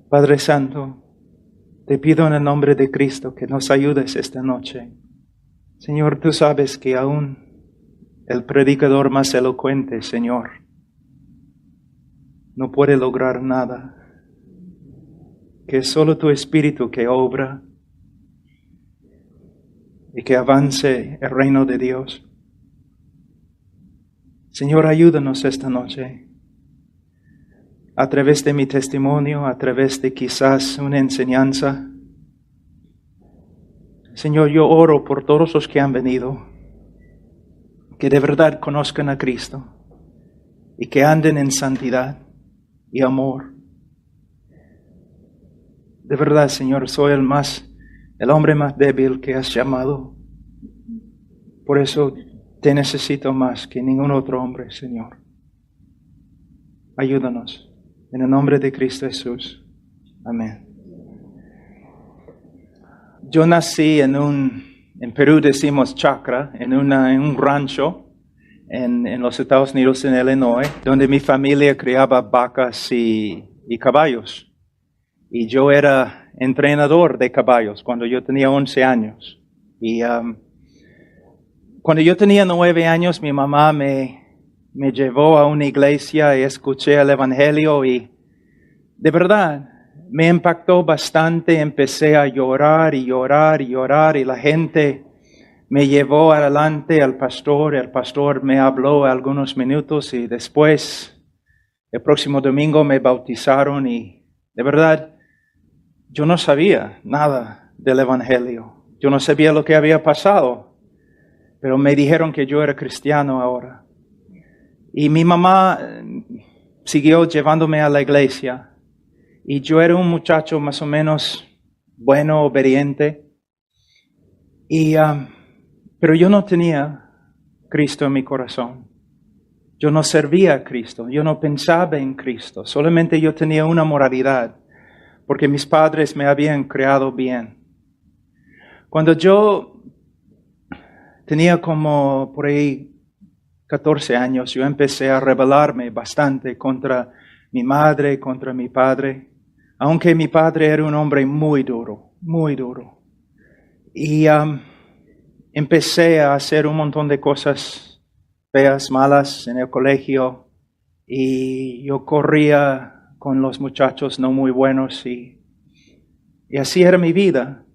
Padre Santo, te pido en el nombre de Cristo que nos ayudes esta noche. Señor, tú sabes que aún el predicador más elocuente, Señor, no puede lograr nada, que es solo tu Espíritu que obra y que avance el reino de Dios. Señor, ayúdanos esta noche, a través de mi testimonio, a través de quizás una enseñanza. Señor, yo oro por todos los que han venido, que de verdad conozcan a Cristo y que anden en santidad y amor. De verdad, Señor, soy el hombre más débil que has llamado. Por eso te necesito más que ningún otro hombre, Señor. Ayúdanos. En el nombre de Cristo Jesús. Amén. Yo nací en Perú decimos chacra, en un rancho en los Estados Unidos, en Illinois, donde mi familia criaba vacas y caballos. Y yo era entrenador de caballos cuando yo tenía 11 años. Y cuando yo tenía 9 años, mi mamá me llevó a una iglesia y escuché el Evangelio y de verdad me impactó bastante. Empecé a llorar y llorar y llorar y la gente me llevó adelante al pastor. El pastor me habló algunos minutos y después, el próximo domingo me bautizaron y de verdad yo no sabía nada del Evangelio. Yo no sabía lo que había pasado, pero me dijeron que yo era cristiano ahora. Y mi mamá siguió llevándome a la iglesia. Y yo era un muchacho más o menos bueno, obediente. Pero yo no tenía Cristo en mi corazón. Yo no servía a Cristo. Yo no pensaba en Cristo. Solamente yo tenía una moralidad, porque mis padres me habían creado bien. Cuando yo tenía como por ahí 14 años, yo empecé a rebelarme bastante contra mi madre, contra mi padre, aunque mi padre era un hombre muy duro, muy duro. Y empecé a hacer un montón de cosas feas, malas en el colegio, y yo corría con los muchachos no muy buenos, y así era mi vida.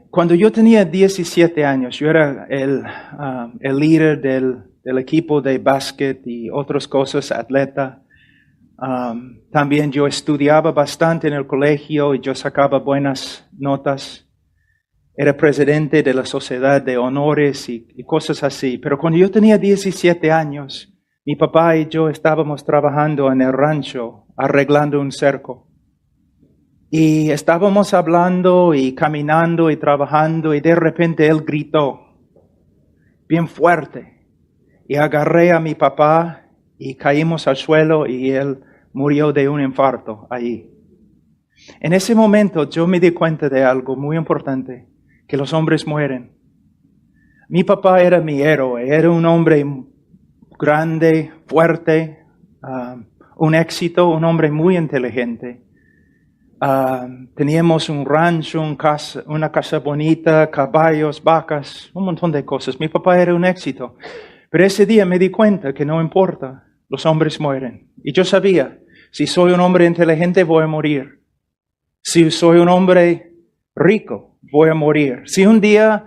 Cuando yo tenía 17 años, yo era el líder del equipo de básquet y otras cosas, atleta. También yo estudiaba bastante en el colegio y yo sacaba buenas notas. Era presidente de la sociedad de honores y cosas así. Pero cuando yo tenía 17 años, mi papá y yo estábamos trabajando en el rancho, arreglando un cerco. Y estábamos hablando y caminando y trabajando y de repente él gritó bien fuerte. Y agarré a mi papá y caímos al suelo y él murió de un infarto ahí. En ese momento yo me di cuenta de algo muy importante, que los hombres mueren. Mi papá era mi héroe, era un hombre grande, fuerte, un éxito, un hombre muy inteligente. Teníamos un rancho, una casa bonita, caballos, vacas, un montón de cosas. Mi papá era un éxito. Pero ese día me di cuenta que no importa, los hombres mueren. Y yo sabía, si soy un hombre inteligente voy a morir. Si soy un hombre rico, voy a morir. Si un día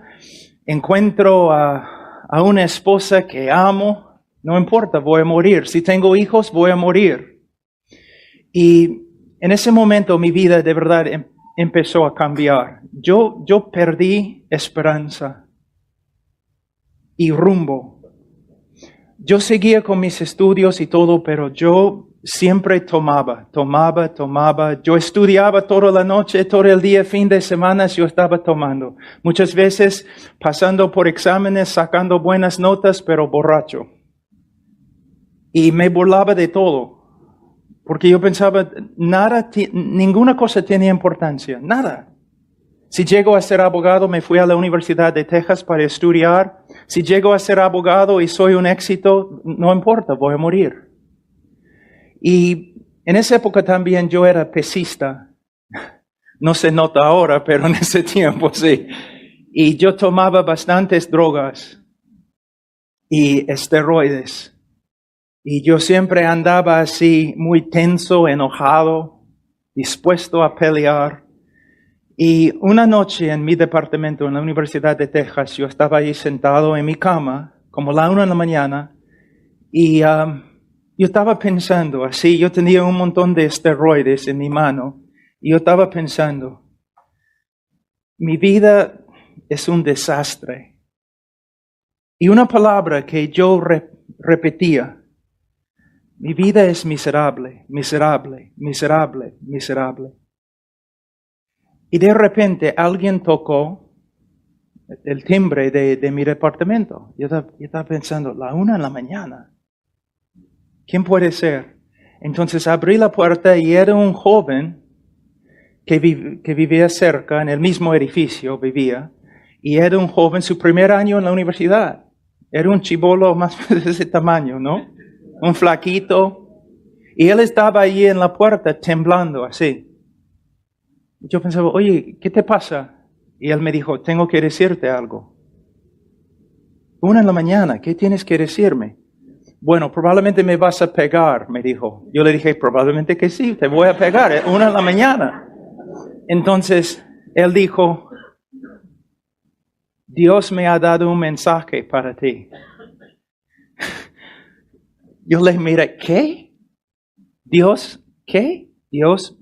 encuentro a una esposa que amo, no importa, voy a morir. Si tengo hijos, voy a morir. Y en ese momento mi vida de verdad empezó a cambiar. Yo perdí esperanza y rumbo. Yo seguía con mis estudios y todo, pero yo siempre tomaba. Yo estudiaba toda la noche, todo el día, fin de semana, yo estaba tomando. Muchas veces pasando por exámenes, sacando buenas notas, pero borracho. Y me burlaba de todo. Porque yo pensaba, ninguna cosa tiene importancia, nada. Si llego a ser abogado, me fui a la Universidad de Texas para estudiar. Si llego a ser abogado y soy un éxito, no importa, voy a morir. Y en esa época también yo era pesista. No se nota ahora, pero en ese tiempo sí. Y yo tomaba bastantes drogas y esteroides. Y yo siempre andaba así, muy tenso, enojado, dispuesto a pelear. Y una noche en mi departamento en la Universidad de Texas, yo estaba ahí sentado en mi cama, como la 1 de la mañana, y yo estaba pensando así, yo tenía un montón de esteroides en mi mano, y yo estaba pensando, mi vida es un desastre. Y una palabra que yo repetía, mi vida es miserable, miserable, miserable, miserable. Y de repente alguien tocó el timbre de mi departamento. Yo estaba pensando, la 1 de la mañana. ¿Quién puede ser? Entonces abrí la puerta y era un joven que vivía cerca, en el mismo edificio vivía. Y era un joven, su primer año en la universidad. Era un chibolo más de ese tamaño, ¿no? Un flaquito. Y él estaba ahí en la puerta temblando así. Yo pensaba, oye, ¿qué te pasa? Y él me dijo, tengo que decirte algo. 1 de la mañana, ¿qué tienes que decirme? Bueno, probablemente me vas a pegar, me dijo. Yo le dije, probablemente que sí, te voy a pegar, 1 de la mañana. Entonces, él dijo, Dios me ha dado un mensaje para ti. Yo le miré, ¿qué? ¿Dios qué? Dios,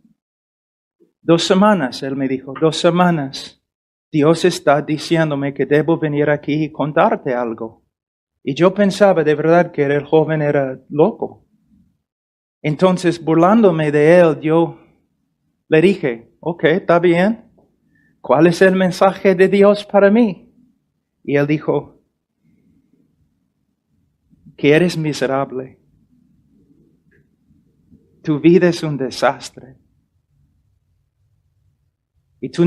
2 semanas, él me dijo, 2 semanas. Dios está diciéndome que debo venir aquí y contarte algo. Y yo pensaba de verdad que el joven era loco. Entonces, burlándome de él, yo le dije, ok, está bien. ¿Cuál es el mensaje de Dios para mí? Y él dijo, que eres miserable. Tu vida es un desastre. Y tú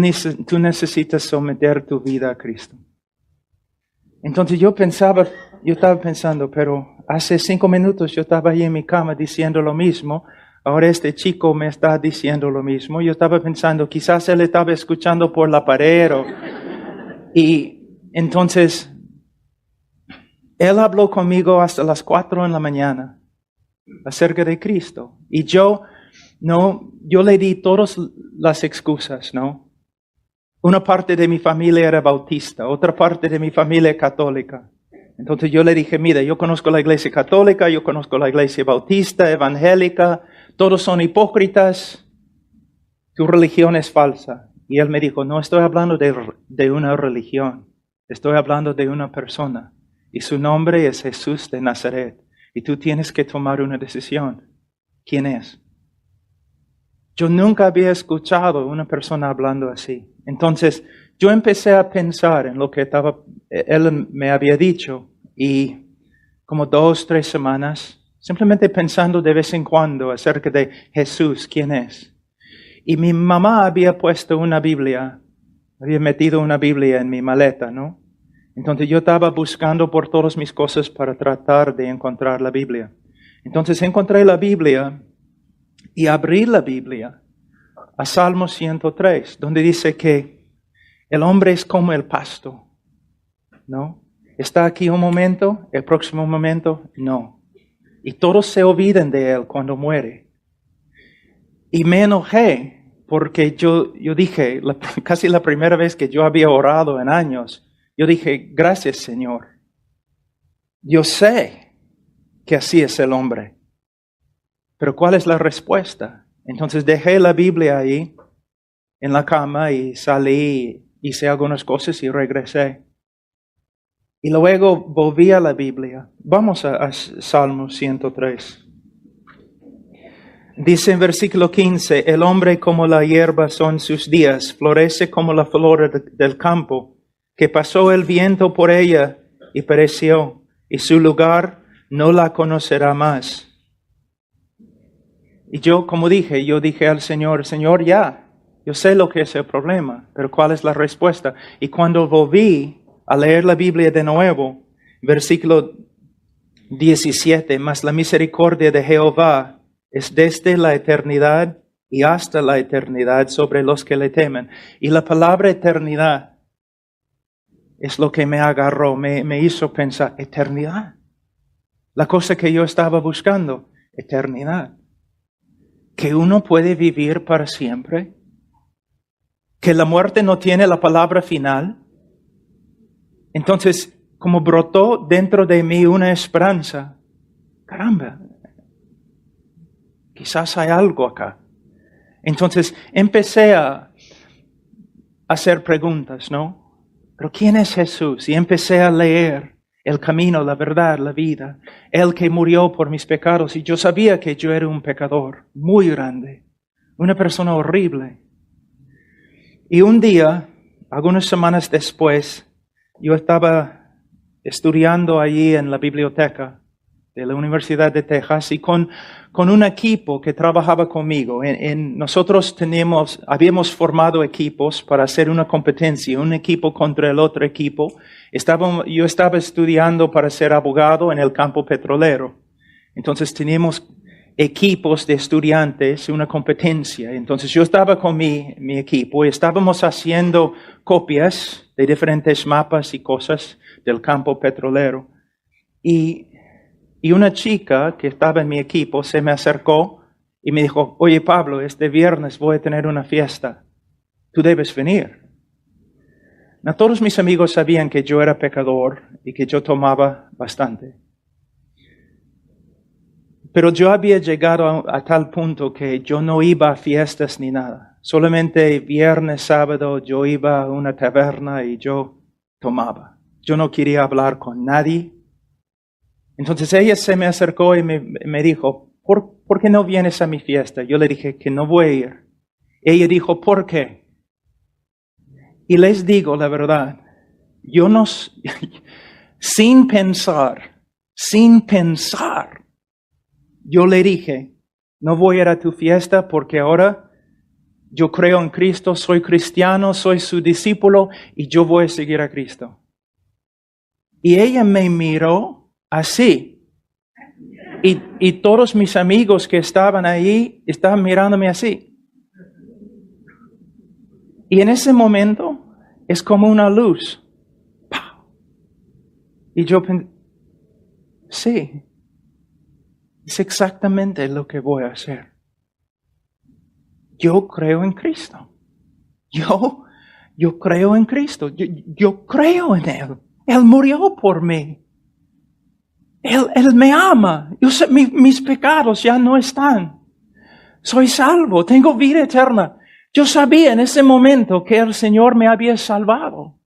necesitas someter tu vida a Cristo. Entonces yo estaba pensando, pero hace 5 minutos yo estaba ahí en mi cama diciendo lo mismo. Ahora este chico me está diciendo lo mismo. Yo estaba pensando, quizás él estaba escuchando por la pared. Y entonces, él habló conmigo hasta las 4 de la mañana acerca de Cristo. Y yo le di todas las excusas, ¿no? Una parte de mi familia era bautista, otra parte de mi familia católica. Entonces yo le dije, mira, yo conozco la iglesia católica, yo conozco la iglesia bautista, evangélica, todos son hipócritas, tu religión es falsa. Y él me dijo, no estoy hablando de una religión, estoy hablando de una persona. Y su nombre es Jesús de Nazaret. Y tú tienes que tomar una decisión. ¿Quién es? Yo nunca había escuchado a una persona hablando así. Entonces, yo empecé a pensar en lo que él me había dicho y como 2, 3 semanas, simplemente pensando de vez en cuando acerca de Jesús, ¿quién es? Y mi mamá había puesto una Biblia, había metido una Biblia en mi maleta, ¿no? Entonces yo estaba buscando por todas mis cosas para tratar de encontrar la Biblia. Entonces encontré la Biblia y abrí la Biblia a Salmo 103, donde dice que el hombre es como el pasto, ¿no? Está aquí un momento, el próximo momento, no. Y todos se olvidan de él cuando muere. Y me enojé porque yo dije, casi la primera vez que yo había orado en años, yo dije, gracias Señor. Yo sé que así es el hombre. Pero ¿cuál es la respuesta? Entonces dejé la Biblia ahí en la cama y salí, hice algunas cosas y regresé. Y luego volví a la Biblia. Vamos a Salmo 103. Dice en versículo 15, el hombre como la hierba son sus días, florece como la flor del campo, que pasó el viento por ella y pereció, y su lugar no la conocerá más. Y yo dije al Señor, Señor, ya, yo sé lo que es el problema, pero ¿cuál es la respuesta? Y cuando volví a leer la Biblia de nuevo, versículo 17, mas la misericordia de Jehová es desde la eternidad y hasta la eternidad sobre los que le temen. Y la palabra eternidad es lo que me agarró, me hizo pensar, eternidad. La cosa que yo estaba buscando, eternidad. Que uno puede vivir para siempre. Que la muerte no tiene la palabra final. Entonces, como brotó dentro de mí una esperanza, caramba, quizás hay algo acá. Entonces empecé a hacer preguntas, ¿no? ¿Pero quién es Jesús? Y empecé a leer el camino, la verdad, la vida. Él que murió por mis pecados. Y yo sabía que yo era un pecador muy grande, una persona horrible. Y un día, algunas semanas después, yo estaba estudiando allí en la biblioteca de la Universidad de Texas y con un equipo que trabajaba conmigo. Nosotros habíamos formado equipos para hacer una competencia, un equipo contra el otro equipo. Yo estaba estudiando para ser abogado en el campo petrolero. Entonces teníamos equipos de estudiantes, una competencia. Entonces yo estaba con mi equipo y estábamos haciendo copias de diferentes mapas y cosas del campo petrolero. Y una chica que estaba en mi equipo se me acercó y me dijo, oye Pablo, este viernes voy a tener una fiesta, tú debes venir. No, todos mis amigos sabían que yo era pecador y que yo tomaba bastante. Pero yo había llegado a tal punto que yo no iba a fiestas ni nada. Solamente viernes, sábado yo iba a una taberna y yo tomaba. Yo no quería hablar con nadie. Entonces ella se me acercó y me dijo, ¿por qué no vienes a mi fiesta? Yo le dije que no voy a ir. Ella dijo, ¿por qué? Y les digo la verdad, yo no, sin pensar, yo le dije, no voy a ir a tu fiesta porque ahora yo creo en Cristo, soy cristiano, soy su discípulo y yo voy a seguir a Cristo. Y ella me miró así. Y todos mis amigos que estaban ahí estaban mirándome así. Y en ese momento es como una luz. ¡Pau! Y yo pensé, sí, es exactamente lo que voy a hacer. Yo creo en Cristo. Yo creo en Cristo. Yo creo en Él. Él murió por mí. Él me ama. Yo sé, mis pecados ya no están. Soy salvo. Tengo vida eterna. Yo sabía en ese momento que el Señor me había salvado.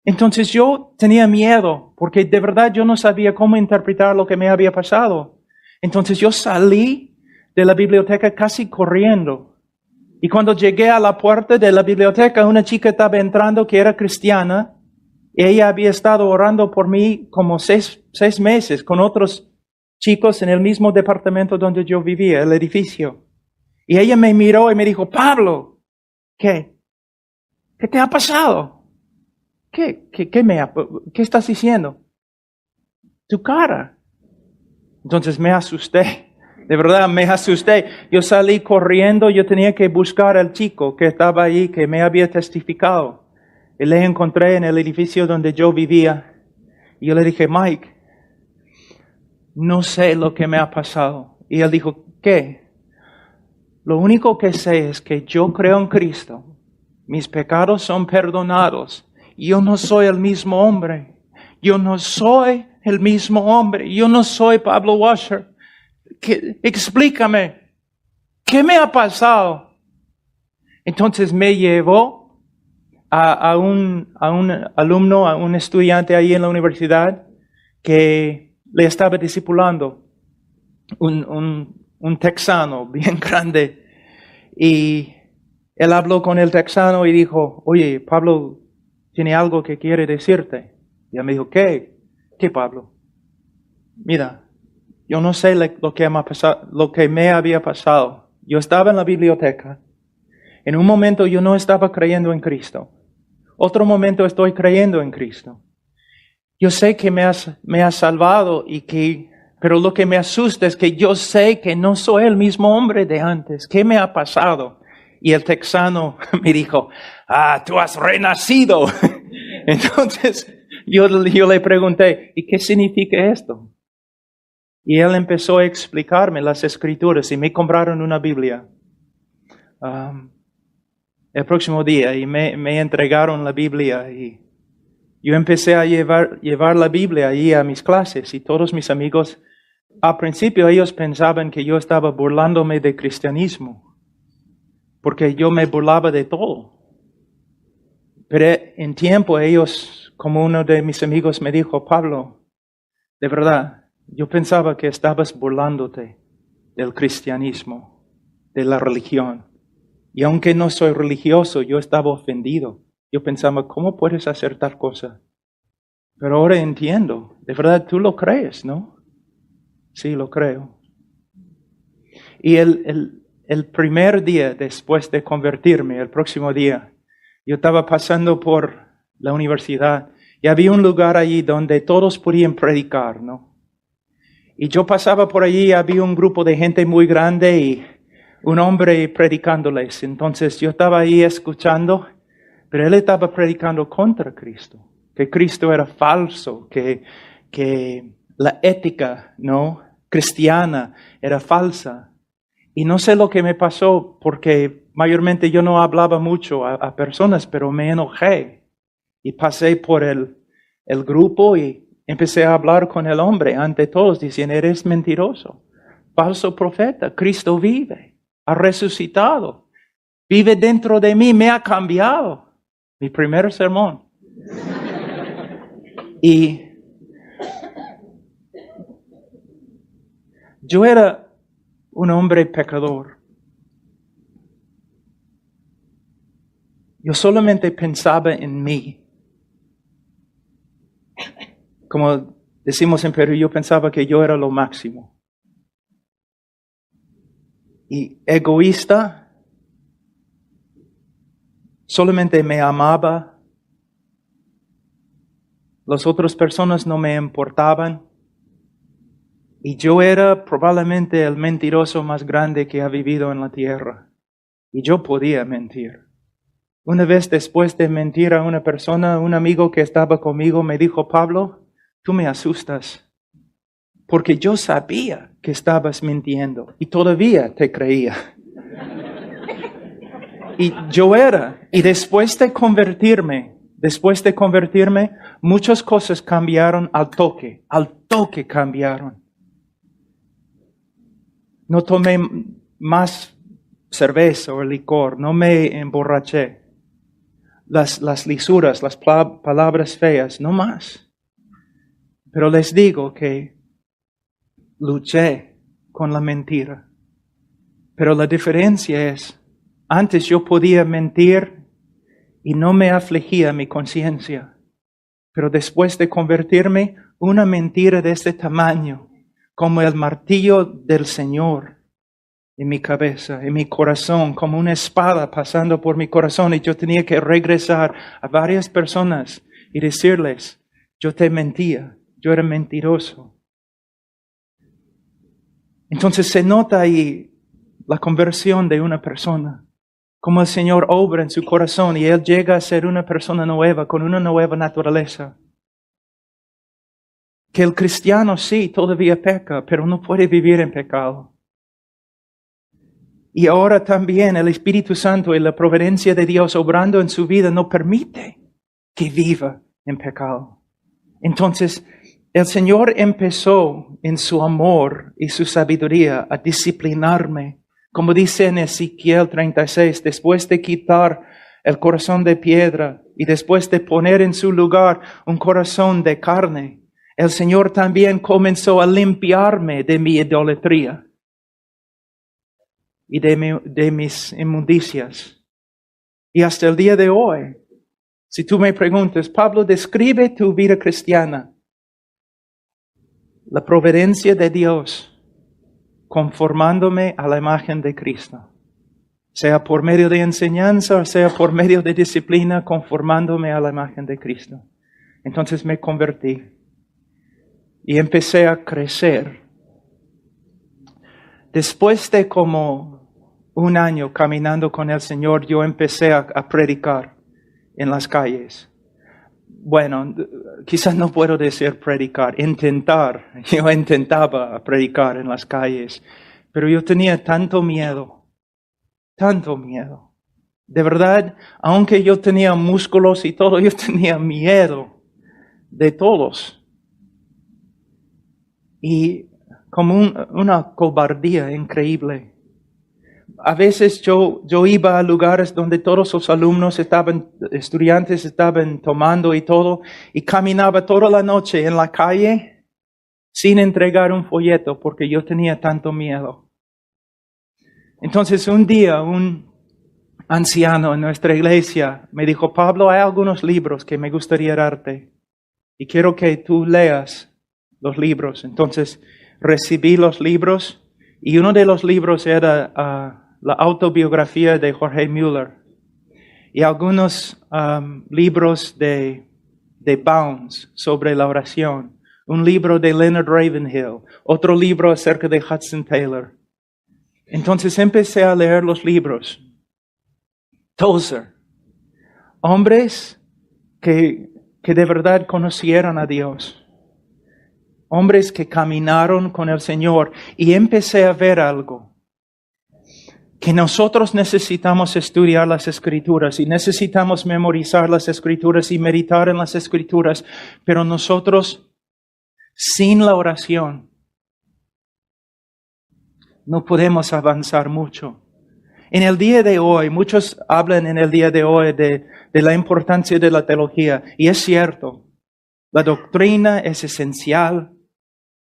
Entonces yo tenía miedo porque de verdad yo no sabía cómo interpretar lo que me había pasado. Entonces yo salí de la biblioteca casi corriendo. Y cuando llegué a la puerta de la biblioteca, una chica estaba entrando que era cristiana. Ella había estado orando por mí como seis meses con otros chicos en el mismo departamento donde yo vivía, el edificio. Y ella me miró y me dijo, Pablo, ¿qué? ¿Qué te ha pasado? ¿Qué estás diciendo? Tu cara. Entonces me asusté. De verdad, me asusté. Yo salí corriendo, yo tenía que buscar al chico que estaba ahí, que me había testificado. Y le encontré en el edificio donde yo vivía. Y yo le dije, Mike, no sé lo que me ha pasado. Y él dijo, ¿qué? Lo único que sé es que yo creo en Cristo. Mis pecados son perdonados. Yo no soy el mismo hombre. Yo no soy el mismo hombre. Yo no soy Pablo Washer. Explícame, ¿qué me ha pasado? Entonces me llevó a un alumno, a un estudiante ahí en la universidad que le estaba discipulando, un texano bien grande. Y él habló con el texano y dijo, oye, Pablo tiene algo que quiere decirte. Y él me dijo, ¿qué? ¿Qué, Pablo? Mira, yo no sé lo que me había pasado. Yo estaba en la biblioteca. En un momento yo no estaba creyendo en Cristo. Otro momento estoy creyendo en Cristo. Yo sé que me has salvado y que Pero lo que me asusta es que yo sé que no soy el mismo hombre de antes. ¿Qué me ha pasado? Y el texano me dijo, tú has renacido. Entonces yo le pregunté, ¿y qué significa esto? Y él empezó a explicarme las escrituras y me compraron una Biblia. El próximo día y me entregaron la Biblia y yo empecé a llevar la Biblia allí a mis clases y todos mis amigos, al principio ellos pensaban que yo estaba burlándome del cristianismo, porque yo me burlaba de todo. Pero en tiempo ellos, como uno de mis amigos me dijo, Pablo, de verdad, yo pensaba que estabas burlándote del cristianismo, de la religión. Y aunque no soy religioso, yo estaba ofendido. Yo pensaba, ¿cómo puedes hacer tal cosa? Pero ahora entiendo. De verdad, tú lo crees, ¿no? Sí, lo creo. Y el primer día después de convertirme, el próximo día, yo estaba pasando por la universidad y había un lugar allí donde todos podían predicar, ¿no? Y yo pasaba por allí, había un grupo de gente muy grande y un hombre predicándoles. Entonces yo estaba ahí escuchando, pero él estaba predicando contra Cristo, que Cristo era falso, que la ética, ¿no?, cristiana era falsa. Y no sé lo que me pasó, porque mayormente yo no hablaba mucho a personas, pero me enojé. Y pasé por el grupo y empecé a hablar con el hombre ante todos, diciendo, eres mentiroso, falso profeta, Cristo vive, ha resucitado, vive dentro de mí, me ha cambiado. Mi primer sermón. Y yo era un hombre pecador. Yo solamente pensaba en mí. Como decimos en Perú, yo pensaba que yo era lo máximo. Y egoísta, solamente me amaba. Las otras personas no me importaban. Y yo era probablemente el mentiroso más grande que ha vivido en la tierra. Y yo podía mentir. Una vez después de mentir a una persona, un amigo que estaba conmigo me dijo, Pablo, tú me asustas. Porque yo sabía que estabas mintiendo y todavía te creía. Y yo era. Y después de convertirme, muchas cosas cambiaron al toque cambiaron. No tomé más cerveza o licor, no me emborraché. Las lisuras, las palabras feas, no más. Pero les digo que luché con la mentira. Pero la diferencia es, antes yo podía mentir y no me afligía mi conciencia. Pero después de convertirme, una mentira de este tamaño, como el martillo del Señor en mi cabeza, en mi corazón, como una espada pasando por mi corazón, y yo tenía que regresar a varias personas y decirles, yo te mentía, yo era mentiroso. Entonces se nota ahí la conversión de una persona, como el Señor obra en su corazón y Él llega a ser una persona nueva, con una nueva naturaleza. Que el cristiano sí todavía peca, pero no puede vivir en pecado. Y ahora también el Espíritu Santo y la providencia de Dios obrando en su vida no permite que viva en pecado. Entonces, el Señor empezó en su amor y su sabiduría a disciplinarme. Como dice en Ezequiel 36, después de quitar el corazón de piedra y después de poner en su lugar un corazón de carne, el Señor también comenzó a limpiarme de mi idolatría y de mis inmundicias. Y hasta el día de hoy, si tú me preguntas, Pablo, describe tu vida cristiana. La providencia de Dios conformándome a la imagen de Cristo. Sea por medio de enseñanza, o sea por medio de disciplina, conformándome a la imagen de Cristo. Entonces me convertí y empecé a crecer Después de como un año caminando con el Señor, yo empecé a predicar en las calles. Bueno, quizás no puedo decir predicar, intentar. Yo intentaba predicar en las calles, pero yo tenía tanto miedo. De verdad, aunque yo tenía músculos y todo, yo tenía miedo de todos. Y como una cobardía increíble. A veces yo iba a lugares donde todos los estudiantes estaban tomando y todo, y caminaba toda la noche en la calle sin entregar un folleto porque yo tenía tanto miedo. Entonces un día un anciano en nuestra iglesia me dijo, Pablo, hay algunos libros que me gustaría darte y quiero que tú leas los libros. Entonces recibí los libros y uno de los libros era la autobiografía de Jorge Müller y algunos libros de Bounds sobre la oración, un libro de Leonard Ravenhill, otro libro acerca de Hudson Taylor. Entonces empecé a leer los libros. Tozer, hombres que de verdad conocieron a Dios, hombres que caminaron con el Señor, y empecé a ver algo, que nosotros necesitamos estudiar las Escrituras y necesitamos memorizar las Escrituras y meditar en las Escrituras, pero nosotros, sin la oración, no podemos avanzar mucho. En el día de hoy, muchos hablan en el día de hoy de la importancia de la teología, y es cierto, la doctrina es esencial,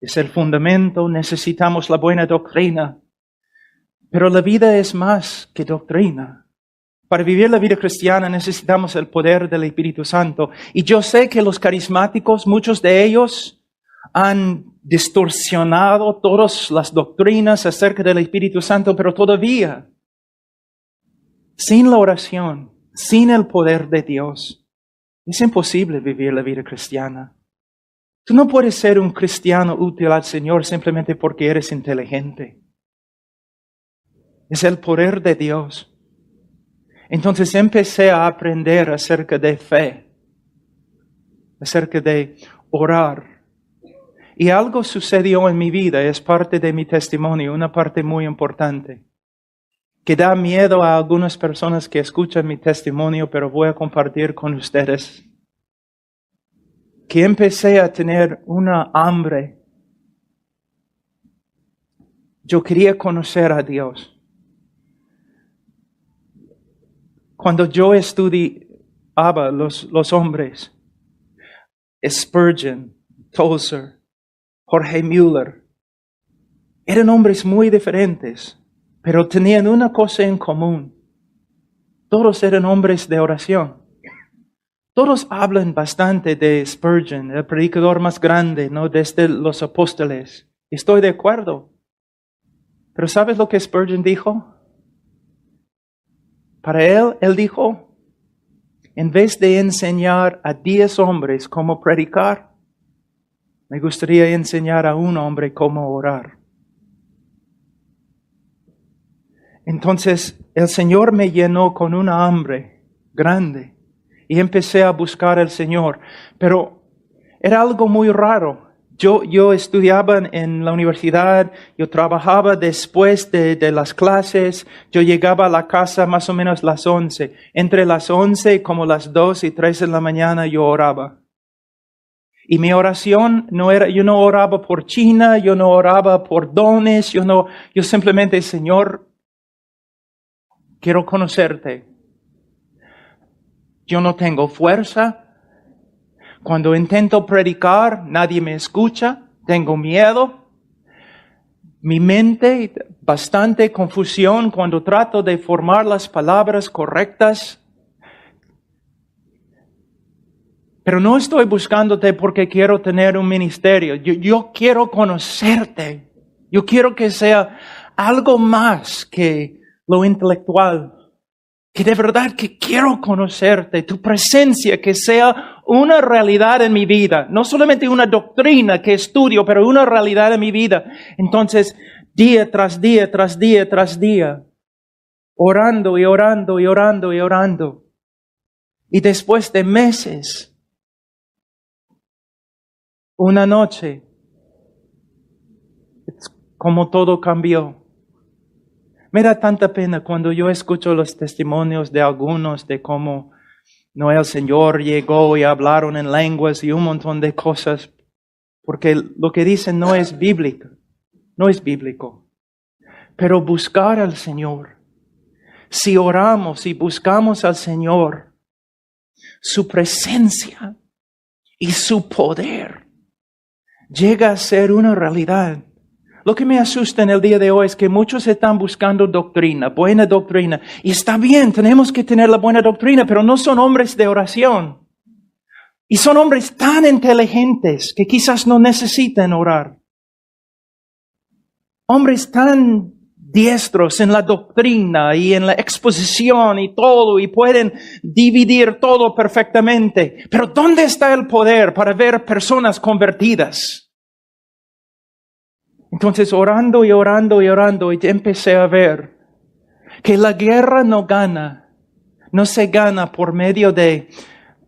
es el fundamento, necesitamos la buena doctrina. Pero la vida es más que doctrina. Para vivir la vida cristiana necesitamos el poder del Espíritu Santo. Y yo sé que los carismáticos, muchos de ellos, han distorsionado todas las doctrinas acerca del Espíritu Santo, pero todavía, sin la oración, sin el poder de Dios, es imposible vivir la vida cristiana. Tú no puedes ser un cristiano útil al Señor simplemente porque eres inteligente. Es el poder de Dios. Entonces empecé a aprender acerca de fe, acerca de orar. Y algo sucedió en mi vida, es parte de mi testimonio, una parte muy importante, que da miedo a algunas personas que escuchan mi testimonio, pero voy a compartir con ustedes. Que empecé a tener una hambre. Yo quería conocer a Dios. Cuando yo estudiaba los hombres, Spurgeon, Tozer, Jorge Müller, eran hombres muy diferentes, pero tenían una cosa en común. Todos eran hombres de oración. Todos hablan bastante de Spurgeon, el predicador más grande, ¿no? Desde los apóstoles. Estoy de acuerdo. Pero ¿sabes lo que Spurgeon dijo? Para él dijo, en vez de enseñar a 10 hombres cómo predicar, me gustaría enseñar a un hombre cómo orar. Entonces, el Señor me llenó con una hambre grande y empecé a buscar al Señor. Pero era algo muy raro. Yo estudiaba en la universidad, yo trabajaba después de las clases, yo llegaba a la casa más o menos las 11. Entre las 11 como las 2 y 3 de la mañana yo oraba. Y mi oración yo no oraba por China, yo no oraba por dones, yo simplemente, Señor, quiero conocerte. Yo no tengo fuerza. Cuando intento predicar, nadie me escucha, tengo miedo. Mi mente, bastante confusión cuando trato de formar las palabras correctas. Pero no estoy buscándote porque quiero tener un ministerio. Yo quiero conocerte. Yo quiero que sea algo más que lo intelectual. Que de verdad que quiero conocerte, tu presencia, que sea una realidad en mi vida. No solamente una doctrina que estudio, pero una realidad en mi vida. Entonces, día tras día, tras día, tras día, orando y orando y orando y orando. Y después de meses, una noche, como todo cambió. Me da tanta pena cuando yo escucho los testimonios de algunos de cómo no el Señor llegó y hablaron en lenguas y un montón de cosas, porque lo que dicen no es bíblico, no es bíblico. Pero buscar al Señor, si oramos y buscamos al Señor, su presencia y su poder llega a ser una realidad. Lo que me asusta en el día de hoy es que muchos están buscando doctrina, buena doctrina. Y está bien, tenemos que tener la buena doctrina, pero no son hombres de oración. Y son hombres tan inteligentes que quizás no necesitan orar. Hombres tan diestros en la doctrina y en la exposición y todo, y pueden dividir todo perfectamente. Pero ¿dónde está el poder para ver personas convertidas? Entonces, orando y orando y orando, y empecé a ver que la guerra no se gana por medio de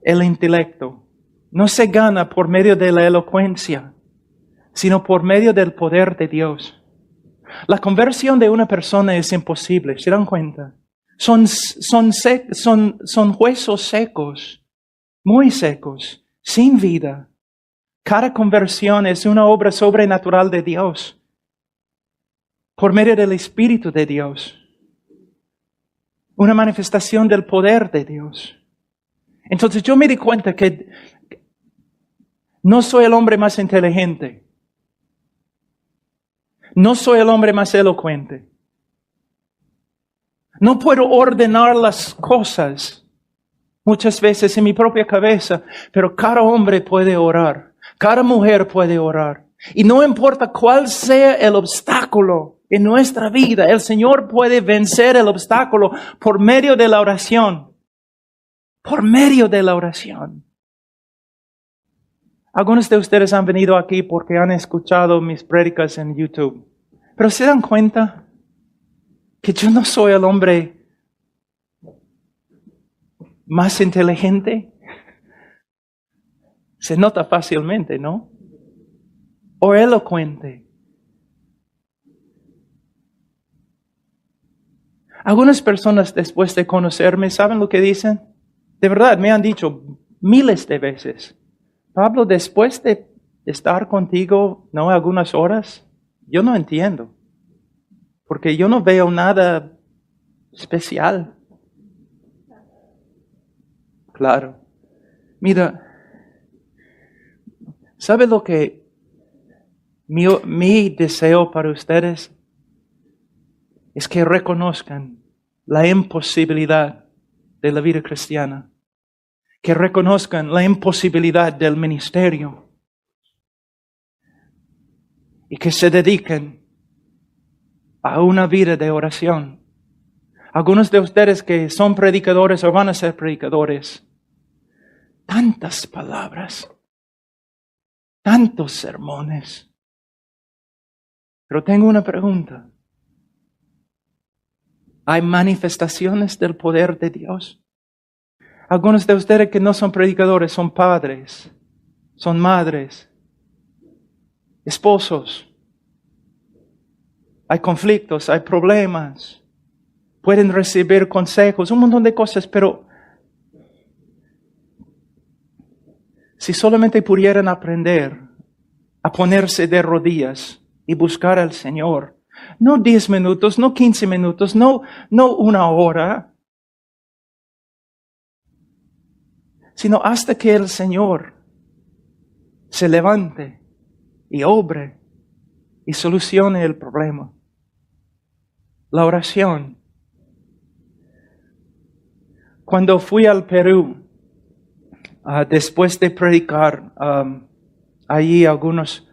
el intelecto, no se gana por medio de la elocuencia, sino por medio del poder de Dios. La conversión de una persona es imposible, ¿se dan cuenta? Son huesos secos, muy secos, sin vida. Cada conversión es una obra sobrenatural de Dios, por medio del Espíritu de Dios. Una manifestación del poder de Dios. Entonces yo me di cuenta que no soy el hombre más inteligente. No soy el hombre más elocuente. No puedo ordenar las cosas muchas veces en mi propia cabeza, pero cada hombre puede orar. Cada mujer puede orar. Y no importa cuál sea el obstáculo en nuestra vida, el Señor puede vencer el obstáculo por medio de la oración. Por medio de la oración. Algunos de ustedes han venido aquí porque han escuchado mis prédicas en YouTube. Pero ¿se dan cuenta que yo no soy el hombre más inteligente? Se nota fácilmente, ¿no? O elocuente. Algunas personas después de conocerme, ¿saben lo que dicen? De verdad, me han dicho miles de veces: Pablo, después de estar contigo, ¿no? Algunas horas, yo no entiendo. Porque yo no veo nada especial. Claro. Mira, ¿sabe lo que mi deseo para ustedes? Es que reconozcan la imposibilidad de la vida cristiana. Que reconozcan la imposibilidad del ministerio. Y que se dediquen a una vida de oración. Algunos de ustedes que son predicadores o van a ser predicadores, tantas palabras, tantos sermones. Pero tengo una pregunta. ¿Hay manifestaciones del poder de Dios? Algunos de ustedes que no son predicadores son padres, son madres, esposos. Hay conflictos, hay problemas. Pueden recibir consejos, un montón de cosas, pero si solamente pudieran aprender a ponerse de rodillas y buscar al Señor, no 10 minutos, no 15 minutos, no una hora, sino hasta que el Señor se levante y obre y solucione el problema. La oración. Cuando fui al Perú, después de predicar allí algunos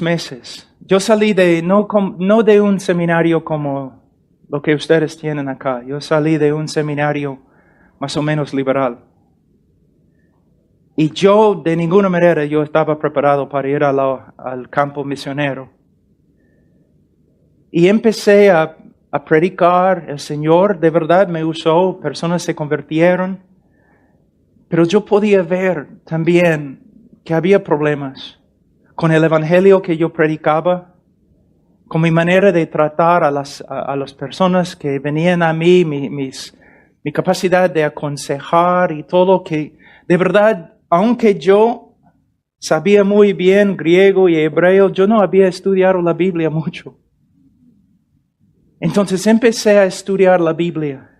meses, yo salí no de un seminario como lo que ustedes tienen acá. Yo salí de un seminario más o menos liberal. Y yo, de ninguna manera, yo estaba preparado para ir al campo misionero. Y empecé a predicar. El Señor de verdad me usó, personas se convirtieron. Pero yo podía ver también que había problemas con el evangelio que yo predicaba, con mi manera de tratar a las personas que venían a mí, mi capacidad de aconsejar y todo, que de verdad, aunque yo sabía muy bien griego y hebreo, yo no había estudiado la Biblia mucho. Entonces empecé a estudiar la Biblia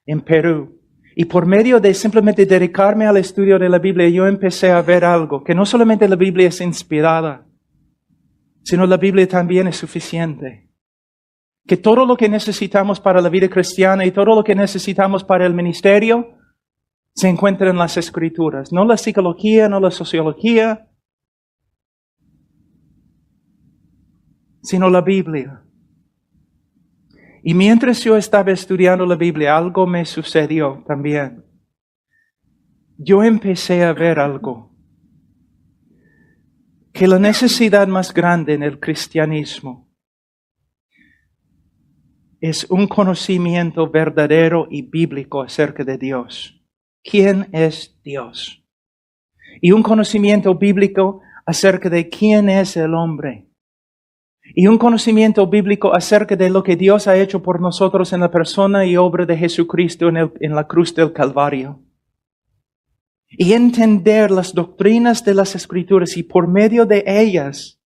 en Perú. Y por medio de simplemente dedicarme al estudio de la Biblia, yo empecé a ver algo, que no solamente la Biblia es inspirada, sino la Biblia también es suficiente. Que todo lo que necesitamos para la vida cristiana y todo lo que necesitamos para el ministerio se encuentra en las Escrituras. No la psicología, no la sociología, sino la Biblia. Y mientras yo estaba estudiando la Biblia, algo me sucedió también. Yo empecé a ver algo. Que la necesidad más grande en el cristianismo es un conocimiento verdadero y bíblico acerca de Dios. ¿Quién es Dios? Y un conocimiento bíblico acerca de quién es el hombre. Y un conocimiento bíblico acerca de lo que Dios ha hecho por nosotros en la persona y obra de Jesucristo en la cruz del Calvario. Y entender las doctrinas de las Escrituras y por medio de ellas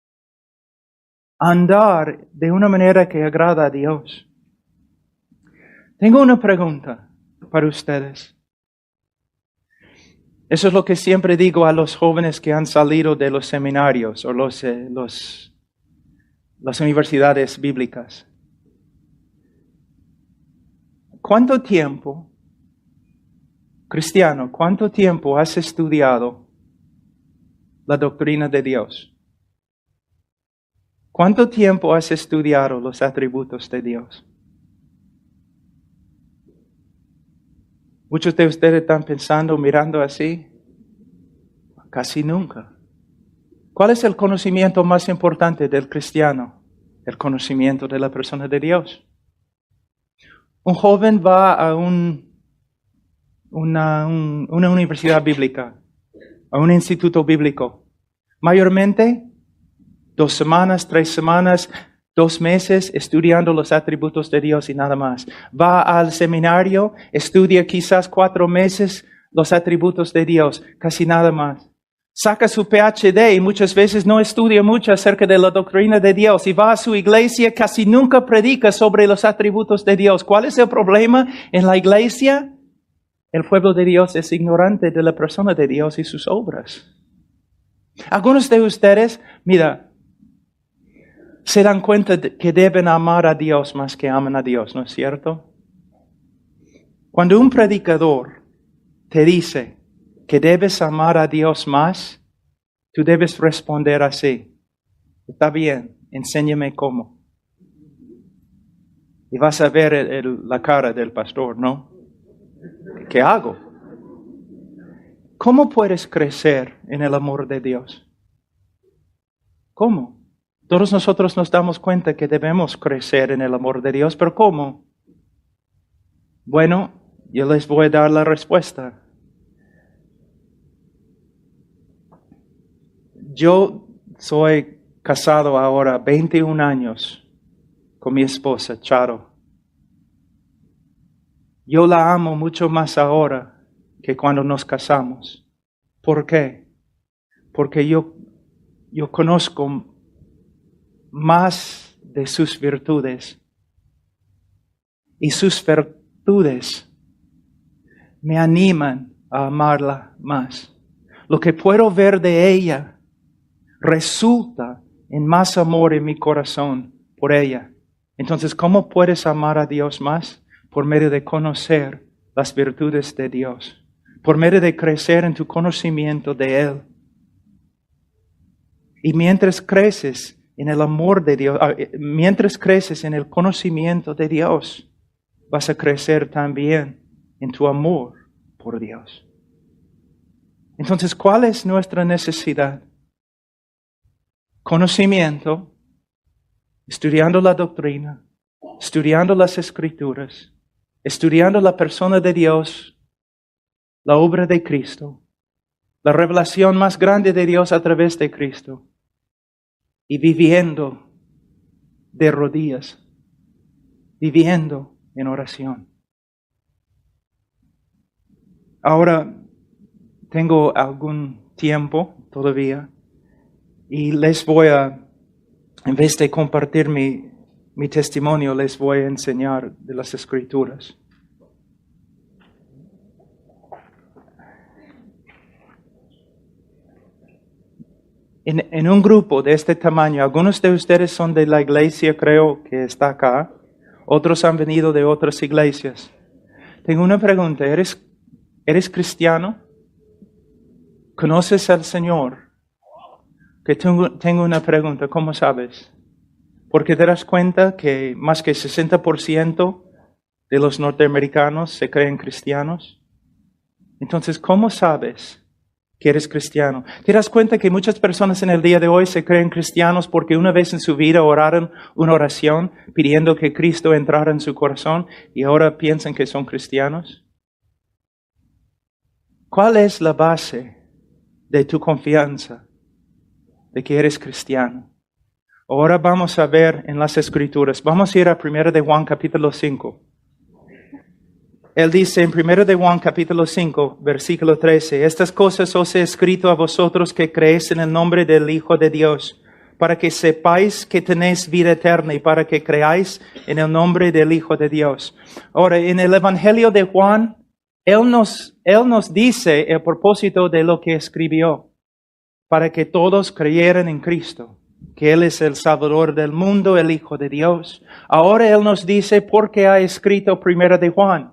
andar de una manera que agrada a Dios. Tengo una pregunta para ustedes. Eso es lo que siempre digo a los jóvenes que han salido de los seminarios o las universidades bíblicas. ¿Cuánto tiempo, cristiano, cuánto tiempo has estudiado la doctrina de Dios? ¿Cuánto tiempo has estudiado los atributos de Dios? Muchos de ustedes están pensando, mirando así. Casi nunca. ¿Cuál es el conocimiento más importante del cristiano? El conocimiento de la persona de Dios. Un joven va a una universidad bíblica, a un instituto bíblico. Mayormente, 2 semanas, 3 semanas, 2 meses estudiando los atributos de Dios y nada más. Va al seminario, estudia quizás 4 meses los atributos de Dios, casi nada más. Saca su PhD y muchas veces no estudia mucho acerca de la doctrina de Dios y va a su iglesia, casi nunca predica sobre los atributos de Dios. ¿Cuál es el problema en la iglesia? El pueblo de Dios es ignorante de la persona de Dios y sus obras. Algunos de ustedes, mira, se dan cuenta de que deben amar a Dios más que aman a Dios, ¿no es cierto? Cuando un predicador te dice que debes amar a Dios más, tú debes responder así. Está bien, enséñame cómo. Y vas a ver la cara del pastor, ¿no? ¿Qué hago? ¿Cómo puedes crecer en el amor de Dios? ¿Cómo? Todos nosotros nos damos cuenta que debemos crecer en el amor de Dios, pero ¿cómo? Bueno, yo les voy a dar la respuesta. Yo soy casado ahora 21 años con mi esposa, Charo. Yo la amo mucho más ahora que cuando nos casamos. ¿Por qué? Porque yo conozco más de sus virtudes. Y sus virtudes me animan a amarla más. Lo que puedo ver de ella resulta en más amor en mi corazón por ella. Entonces, ¿cómo puedes amar a Dios más? Por medio de conocer las virtudes de Dios. Por medio de crecer en tu conocimiento de Él. Y mientras creces en el amor de Dios, mientras creces en el conocimiento de Dios, vas a crecer también en tu amor por Dios. Entonces, ¿cuál es nuestra necesidad? Conocimiento estudiando la doctrina, estudiando las Escrituras, estudiando la persona de Dios, la obra de Cristo, la revelación más grande de Dios a través de Cristo, y viviendo de rodillas, viviendo en oración. Ahora tengo algún tiempo todavía y les voy a, en vez de compartir mi testimonio, les voy a enseñar de las Escrituras. En un grupo de este tamaño, algunos de ustedes son de la iglesia, creo que está acá, otros han venido de otras iglesias. Tengo una pregunta, ¿eres cristiano? ¿Conoces al Señor? Que tengo una pregunta, ¿cómo sabes? Porque te das cuenta que más que 60% de los norteamericanos se creen cristianos. Entonces, ¿cómo sabes que eres cristiano? ¿Te das cuenta que muchas personas en el día de hoy se creen cristianos porque una vez en su vida oraron una oración pidiendo que Cristo entrara en su corazón y ahora piensan que son cristianos? ¿Cuál es la base de tu confianza de que eres cristiano? Ahora vamos a ver en las Escrituras. Vamos a ir a 1 de Juan capítulo 5. Él dice en 1 de Juan capítulo 5, versículo 13, estas cosas os he escrito a vosotros que creéis en el nombre del Hijo de Dios, para que sepáis que tenéis vida eterna y para que creáis en el nombre del Hijo de Dios. Ahora, en el Evangelio de Juan, Él nos dice el propósito de lo que escribió, para que todos creyeran en Cristo, que Él es el Salvador del mundo, el Hijo de Dios. Ahora Él nos dice por qué ha escrito 1 de Juan.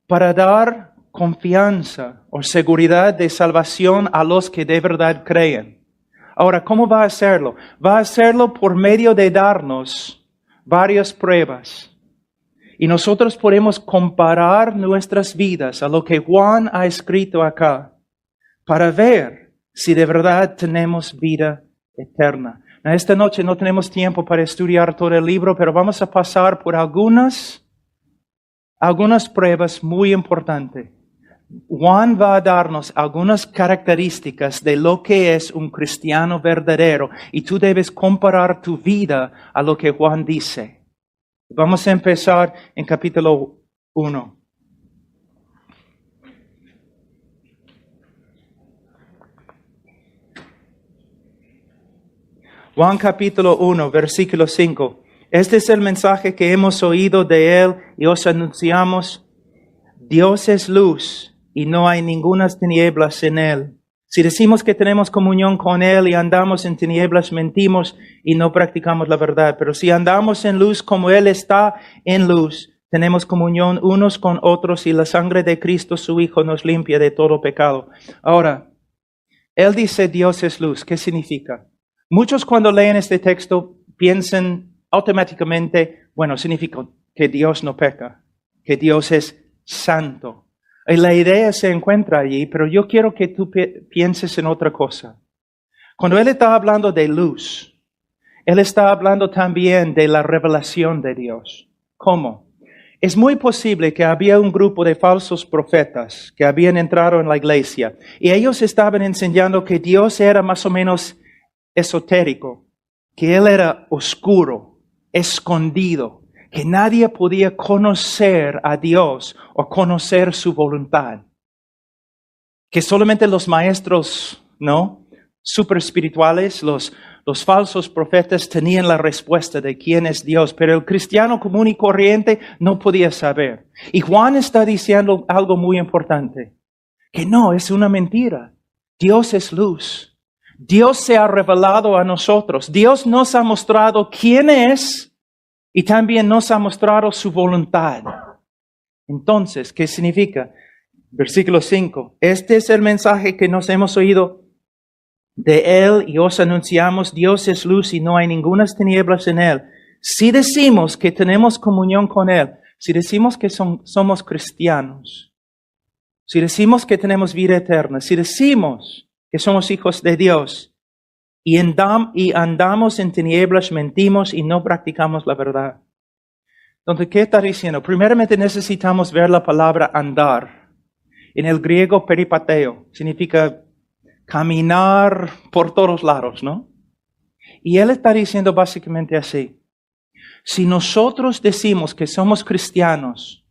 Para dar confianza o seguridad de salvación a los que de verdad creen. Ahora, ¿cómo va a hacerlo? Va a hacerlo por medio de darnos varias pruebas. Y nosotros podemos comparar nuestras vidas a lo que Juan ha escrito acá para ver si de verdad tenemos vida eterna. Esta noche no tenemos tiempo para estudiar todo el libro, pero vamos a pasar por algunas pruebas muy importantes. Juan va a darnos algunas características de lo que es un cristiano verdadero y tú debes comparar tu vida a lo que Juan dice. Vamos a empezar en capítulo 1. Juan capítulo 1, versículo 5. Este es el mensaje que hemos oído de Él y os anunciamos. Dios es luz y no hay ninguna tinieblas en Él. Si decimos que tenemos comunión con Él y andamos en tinieblas, mentimos y no practicamos la verdad. Pero si andamos en luz como Él está en luz, tenemos comunión unos con otros y la sangre de Cristo, su Hijo, nos limpia de todo pecado. Ahora, Él dice Dios es luz. ¿Qué significa? Muchos cuando leen este texto piensan automáticamente, bueno, significa que Dios no peca, que Dios es santo. Y la idea se encuentra allí, pero yo quiero que tú pienses en otra cosa. Cuando Él está hablando de luz, Él está hablando también de la revelación de Dios. ¿Cómo? Es muy posible que había un grupo de falsos profetas que habían entrado en la iglesia y ellos estaban enseñando que Dios era más o menos esotérico, que Él era oscuro, escondido, que nadie podía conocer a Dios o conocer su voluntad. Que solamente los maestros, super espirituales, los falsos profetas tenían la respuesta de quién es Dios, pero el cristiano común y corriente no podía saber. Y Juan está diciendo algo muy importante, que no, es una mentira. Dios es luz. Dios se ha revelado a nosotros. Dios nos ha mostrado quién es y también nos ha mostrado su voluntad. Entonces, ¿qué significa? Versículo 5. Este es el mensaje que nos hemos oído de Él y os anunciamos. Dios es luz y no hay ninguna tinieblas en Él. Si decimos que tenemos comunión con Él, si decimos que somos cristianos, si decimos que tenemos vida eterna, si decimos que somos hijos de Dios y andamos en tinieblas, mentimos y no practicamos la verdad. Entonces, ¿qué está diciendo? Primeramente necesitamos ver la palabra andar. En el griego, peripateo, significa caminar por todos lados, ¿no? Y él está diciendo básicamente así. Si nosotros decimos que somos cristianos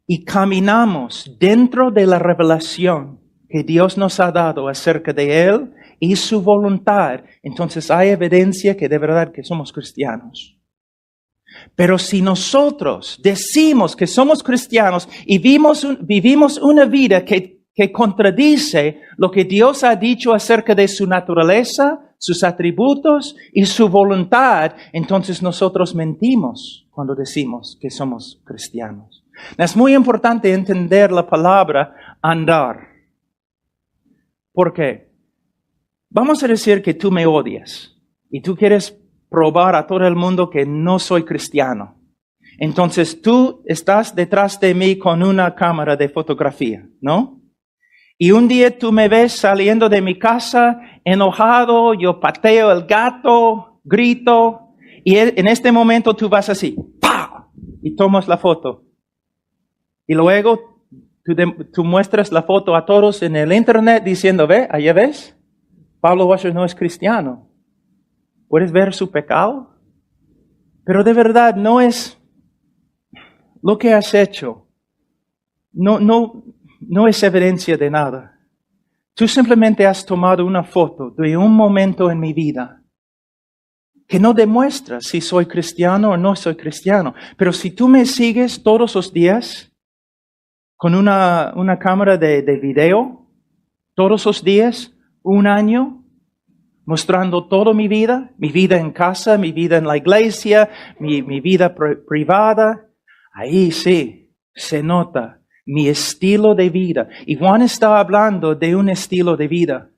y caminamos dentro de la revelación que Dios nos ha dado acerca de Él y su voluntad, entonces hay evidencia que de verdad que somos cristianos. Pero si nosotros decimos que somos cristianos y vivimos una vida que contradice lo que Dios ha dicho acerca de su naturaleza, sus atributos y su voluntad, entonces nosotros mentimos cuando decimos que somos cristianos. Es muy importante entender la palabra andar. ¿Por qué? Vamos a decir que tú me odias y tú quieres probar a todo el mundo que no soy cristiano. Entonces tú estás detrás de mí con una cámara de fotografía, ¿no? Y un día tú me ves saliendo de mi casa enojado, yo pateo el gato, grito, y en este momento tú vas así, ¡pah! Y tomas la foto. Y luego tú muestras la foto a todos en el internet diciendo, ve, allá ves, Pablo Washer no es cristiano. ¿Puedes ver su pecado? Pero de verdad no es lo que has hecho. No es evidencia de nada. Tú simplemente has tomado una foto de un momento en mi vida que no demuestra si soy cristiano o no soy cristiano. Pero si tú me sigues todos los días con una cámara de video, todos los días, un año, mostrando toda mi vida en casa, mi vida en la iglesia, mi vida privada, ahí sí se nota mi estilo de vida. Y Juan está hablando de un estilo de vida.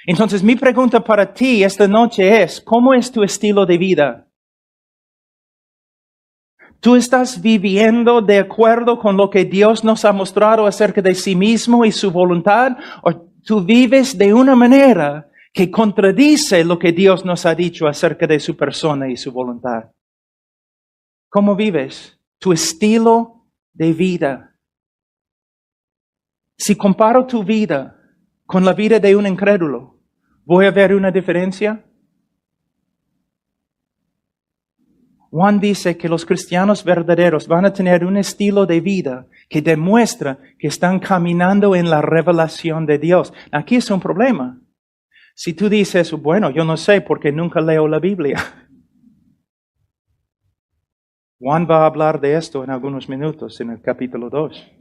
Entonces mi pregunta para ti esta noche es, ¿cómo es tu estilo de vida? ¿Tú estás viviendo de acuerdo con lo que Dios nos ha mostrado acerca de sí mismo y su voluntad? ¿O tú vives de una manera que contradice lo que Dios nos ha dicho acerca de su persona y su voluntad? ¿Cómo vives? Tu estilo de vida. Si comparo tu vida con la vida de un incrédulo, ¿voy a ver una diferencia? Juan dice que los cristianos verdaderos van a tener un estilo de vida que demuestra que están caminando en la revelación de Dios. Aquí es un problema. Si tú dices, bueno, yo no sé porque nunca leo la Biblia. Juan va a hablar de esto en algunos minutos en el capítulo 2.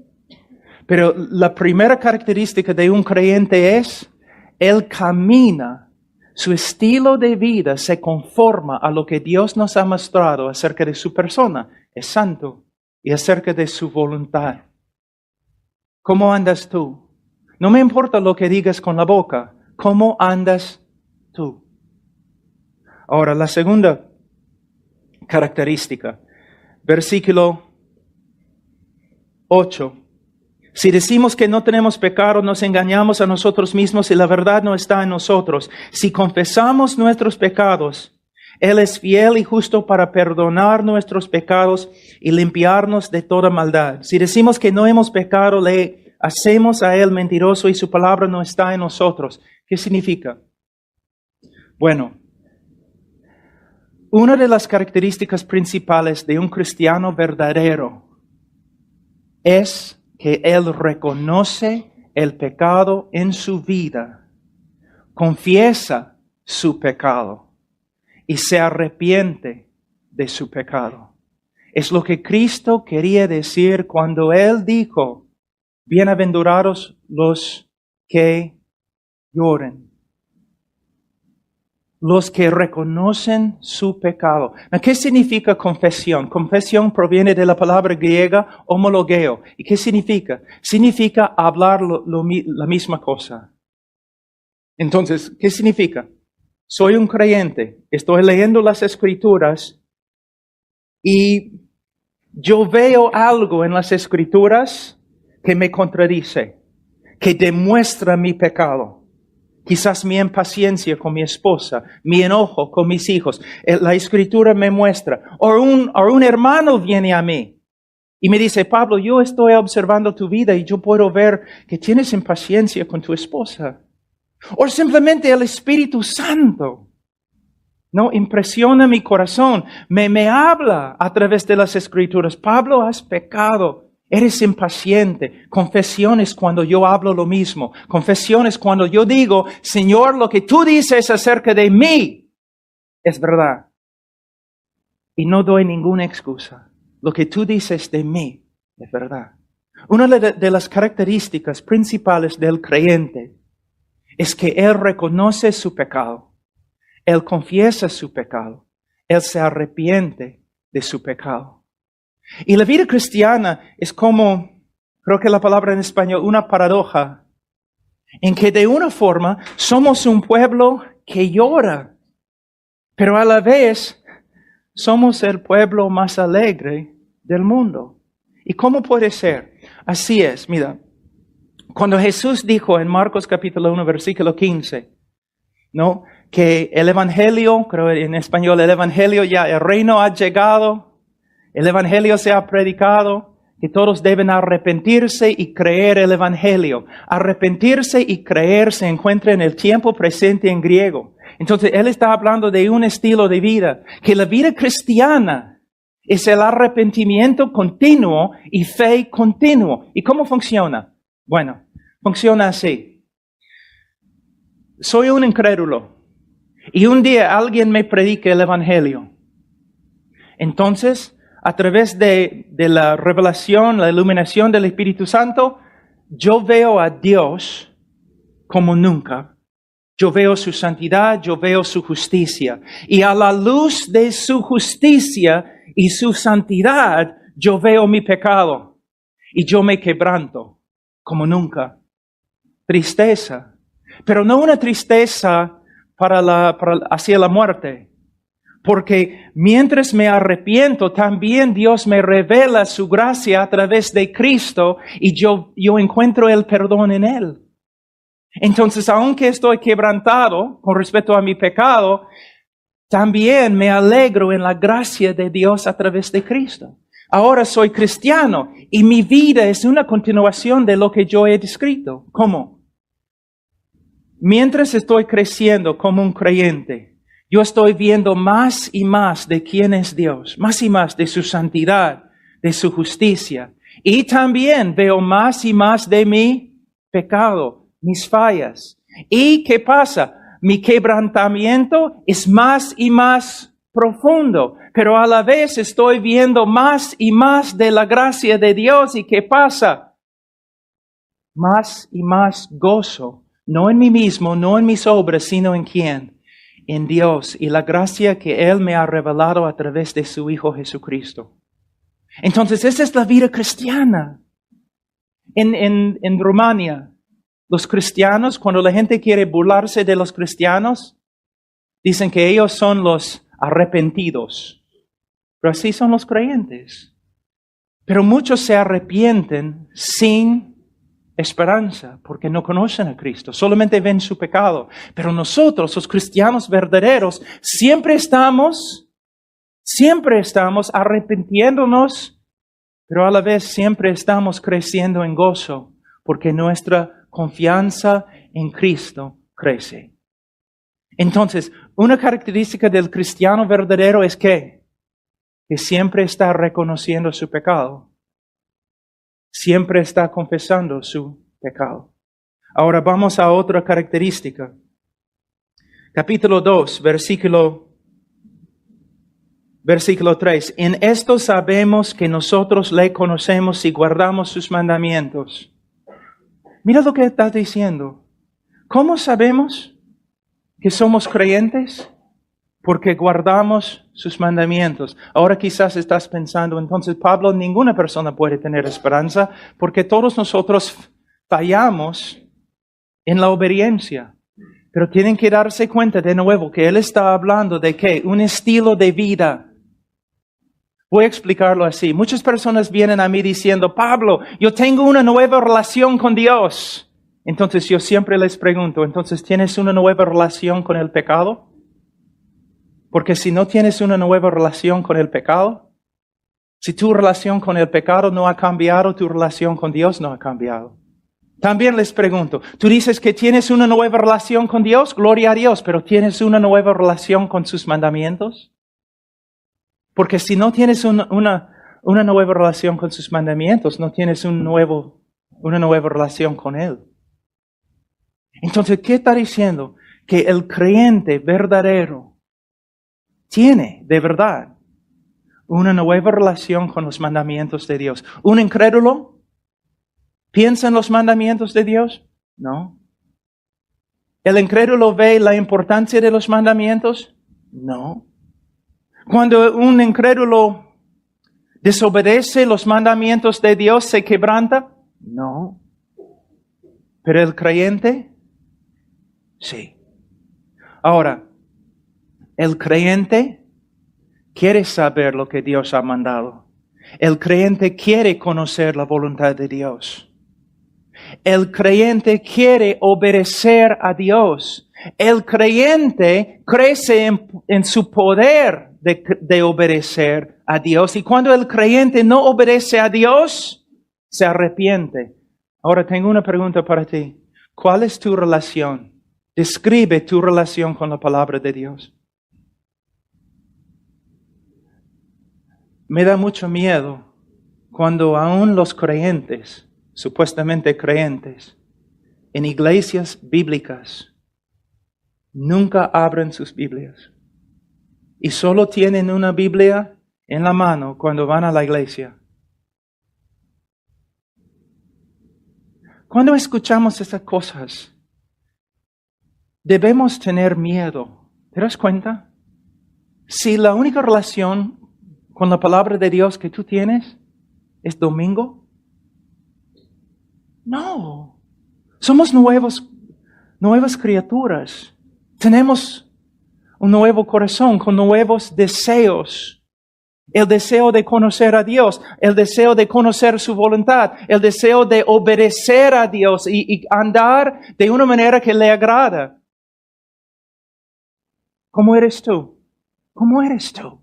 Pero la primera característica de un creyente es, él camina. Su estilo de vida se conforma a lo que Dios nos ha mostrado acerca de su persona, es santo, y acerca de su voluntad. ¿Cómo andas tú? No me importa lo que digas con la boca, ¿cómo andas tú? Ahora, la segunda característica, versículo 8. Si decimos que no tenemos pecado, nos engañamos a nosotros mismos y la verdad no está en nosotros. Si confesamos nuestros pecados, Él es fiel y justo para perdonar nuestros pecados y limpiarnos de toda maldad. Si decimos que no hemos pecado, le hacemos a Él mentiroso y su palabra no está en nosotros. ¿Qué significa? Bueno, una de las características principales de un cristiano verdadero es que él reconoce el pecado en su vida, confiesa su pecado y se arrepiente de su pecado. Es lo que Cristo quería decir cuando Él dijo, bienaventurados los que lloren. Los que reconocen su pecado. ¿Qué significa confesión? Confesión proviene de la palabra griega homologeo. ¿Y qué significa? Significa hablar la misma cosa. Entonces, ¿qué significa? Soy un creyente, estoy leyendo las Escrituras y yo veo algo en las Escrituras que me contradice, que demuestra mi pecado, Quizás mi impaciencia con mi esposa, mi enojo con mis hijos. La Escritura me muestra. O un hermano viene a mí y me dice, Pablo, yo estoy observando tu vida y yo puedo ver que tienes impaciencia con tu esposa. O simplemente el Espíritu Santo, ¿no? Impresiona mi corazón, me habla a través de las Escrituras. Pablo, has pecado. Eres impaciente. Confesiones cuando yo hablo lo mismo. Confesiones cuando yo digo, Señor, lo que tú dices acerca de mí es verdad. Y no doy ninguna excusa. Lo que tú dices de mí es verdad. Una de las características principales del creyente es que él reconoce su pecado. Él confiesa su pecado. Él se arrepiente de su pecado. Y la vida cristiana es como, creo que la palabra en español, una paradoja, en que de una forma somos un pueblo que llora, pero a la vez somos el pueblo más alegre del mundo. ¿Y cómo puede ser? Así es, mira, cuando Jesús dijo en Marcos capítulo 1, versículo 15, ¿no? Que el evangelio, creo en español, el evangelio ya, el reino ha llegado. El Evangelio se ha predicado, que todos deben arrepentirse y creer el Evangelio. Arrepentirse y creer se encuentra en el tiempo presente en griego. Entonces, él está hablando de un estilo de vida, que la vida cristiana es el arrepentimiento continuo y fe continuo. ¿Y cómo funciona? Bueno, funciona así. Soy un incrédulo y un día alguien me predica el Evangelio. Entonces, a través de la revelación, la iluminación del Espíritu Santo, yo veo a Dios como nunca. Yo veo su santidad, yo veo su justicia. Y a la luz de su justicia y su santidad, yo veo mi pecado. Y yo me quebranto como nunca. Tristeza. Pero no una tristeza hacia la muerte. Porque mientras me arrepiento, también Dios me revela su gracia a través de Cristo y yo encuentro el perdón en Él. Entonces, aunque estoy quebrantado con respecto a mi pecado, también me alegro en la gracia de Dios a través de Cristo. Ahora soy cristiano y mi vida es una continuación de lo que yo he descrito. ¿Cómo? Mientras estoy creciendo como un creyente, yo estoy viendo más y más de quién es Dios, más y más de su santidad, de su justicia. Y también veo más y más de mi pecado, mis fallas. ¿Y qué pasa? Mi quebrantamiento es más y más profundo, pero a la vez estoy viendo más y más de la gracia de Dios. ¿Y qué pasa? Más y más gozo, no en mí mismo, no en mis obras, sino en quién. En Dios y la gracia que Él me ha revelado a través de su Hijo Jesucristo. Entonces, esa es la vida cristiana. En Rumania, los cristianos, cuando la gente quiere burlarse de los cristianos, dicen que ellos son los arrepentidos. Pero así son los creyentes. Pero muchos se arrepienten sin esperanza, porque no conocen a Cristo, solamente ven su pecado. Pero nosotros, los cristianos verdaderos, siempre estamos arrepintiéndonos, pero a la vez siempre estamos creciendo en gozo, porque nuestra confianza en Cristo crece. Entonces, una característica del cristiano verdadero es que siempre está reconociendo su pecado. Siempre está confesando su pecado. Ahora vamos a otra característica. Capítulo 2, versículo 3. En esto sabemos que nosotros le conocemos y guardamos sus mandamientos. Mira lo que está diciendo. ¿Cómo sabemos que somos creyentes? Porque guardamos sus mandamientos. Ahora quizás estás pensando, entonces Pablo, ninguna persona puede tener esperanza porque todos nosotros fallamos en la obediencia. Pero tienen que darse cuenta de nuevo que él está hablando de ¿qué? Un estilo de vida. Voy a explicarlo así. Muchas personas vienen a mí diciendo, Pablo, yo tengo una nueva relación con Dios. Entonces yo siempre les pregunto, entonces, ¿tienes una nueva relación con el pecado? Porque si no tienes una nueva relación con el pecado, si tu relación con el pecado no ha cambiado, tu relación con Dios no ha cambiado. También les pregunto, tú dices que tienes una nueva relación con Dios, gloria a Dios, pero ¿tienes una nueva relación con sus mandamientos? Porque si no tienes una nueva relación con sus mandamientos, no tienes una nueva relación con Él. Entonces, ¿qué está diciendo? Que el creyente verdadero tiene, de verdad, una nueva relación con los mandamientos de Dios. ¿Un incrédulo piensa en los mandamientos de Dios? No. ¿El incrédulo ve la importancia de los mandamientos? No. Cuando un incrédulo desobedece los mandamientos de Dios, ¿se quebranta? No. Pero el creyente, sí. Ahora, el creyente quiere saber lo que Dios ha mandado. El creyente quiere conocer la voluntad de Dios. El creyente quiere obedecer a Dios. El creyente crece en su poder de obedecer a Dios. Y cuando el creyente no obedece a Dios, se arrepiente. Ahora tengo una pregunta para ti. ¿Cuál es tu relación? Describe tu relación con la palabra de Dios. Me da mucho miedo cuando aún los creyentes, supuestamente creyentes, en iglesias bíblicas, nunca abren sus Biblias. Y solo tienen una Biblia en la mano cuando van a la iglesia. Cuando escuchamos estas cosas, debemos tener miedo. ¿Te das cuenta? Si la única relación con la palabra de Dios que tú tienes es domingo, no. Somos nuevas criaturas. Tenemos un nuevo corazón con nuevos deseos. El deseo de conocer a Dios, el deseo de conocer su voluntad, el deseo de obedecer a Dios y andar de una manera que le agrada. ¿Cómo eres tú? ¿Cómo eres tú?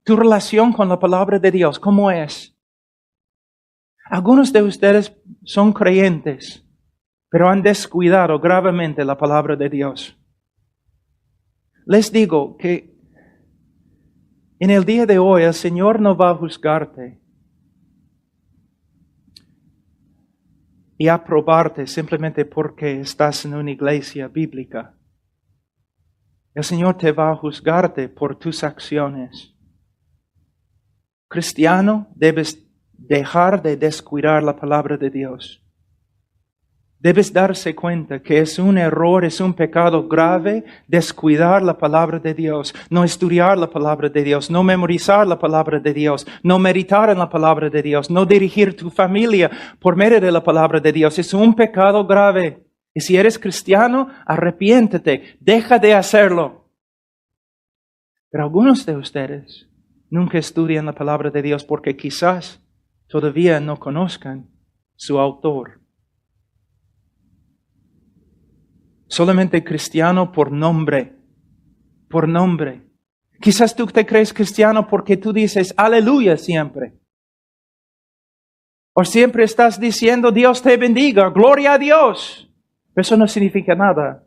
Tu relación con la palabra de Dios, ¿cómo es? Algunos de ustedes son creyentes, pero han descuidado gravemente la palabra de Dios. Les digo que en el día de hoy el Señor no va a juzgarte y aprobarte simplemente porque estás en una iglesia bíblica. El Señor te va a juzgarte por tus acciones. Cristiano, debes dejar de descuidar la palabra de Dios. Debes darse cuenta que es un error, es un pecado grave descuidar la palabra de Dios, no estudiar la palabra de Dios, no memorizar la palabra de Dios, no meditar en la palabra de Dios, no dirigir tu familia por medio de la palabra de Dios. Es un pecado grave. Y si eres cristiano, arrepiéntete, deja de hacerlo. Pero algunos de ustedes nunca estudian la palabra de Dios porque quizás todavía no conozcan su autor. Solamente cristiano por nombre. Por nombre. Quizás tú te crees cristiano porque tú dices aleluya siempre. O siempre estás diciendo Dios te bendiga, gloria a Dios. Pero eso no significa nada.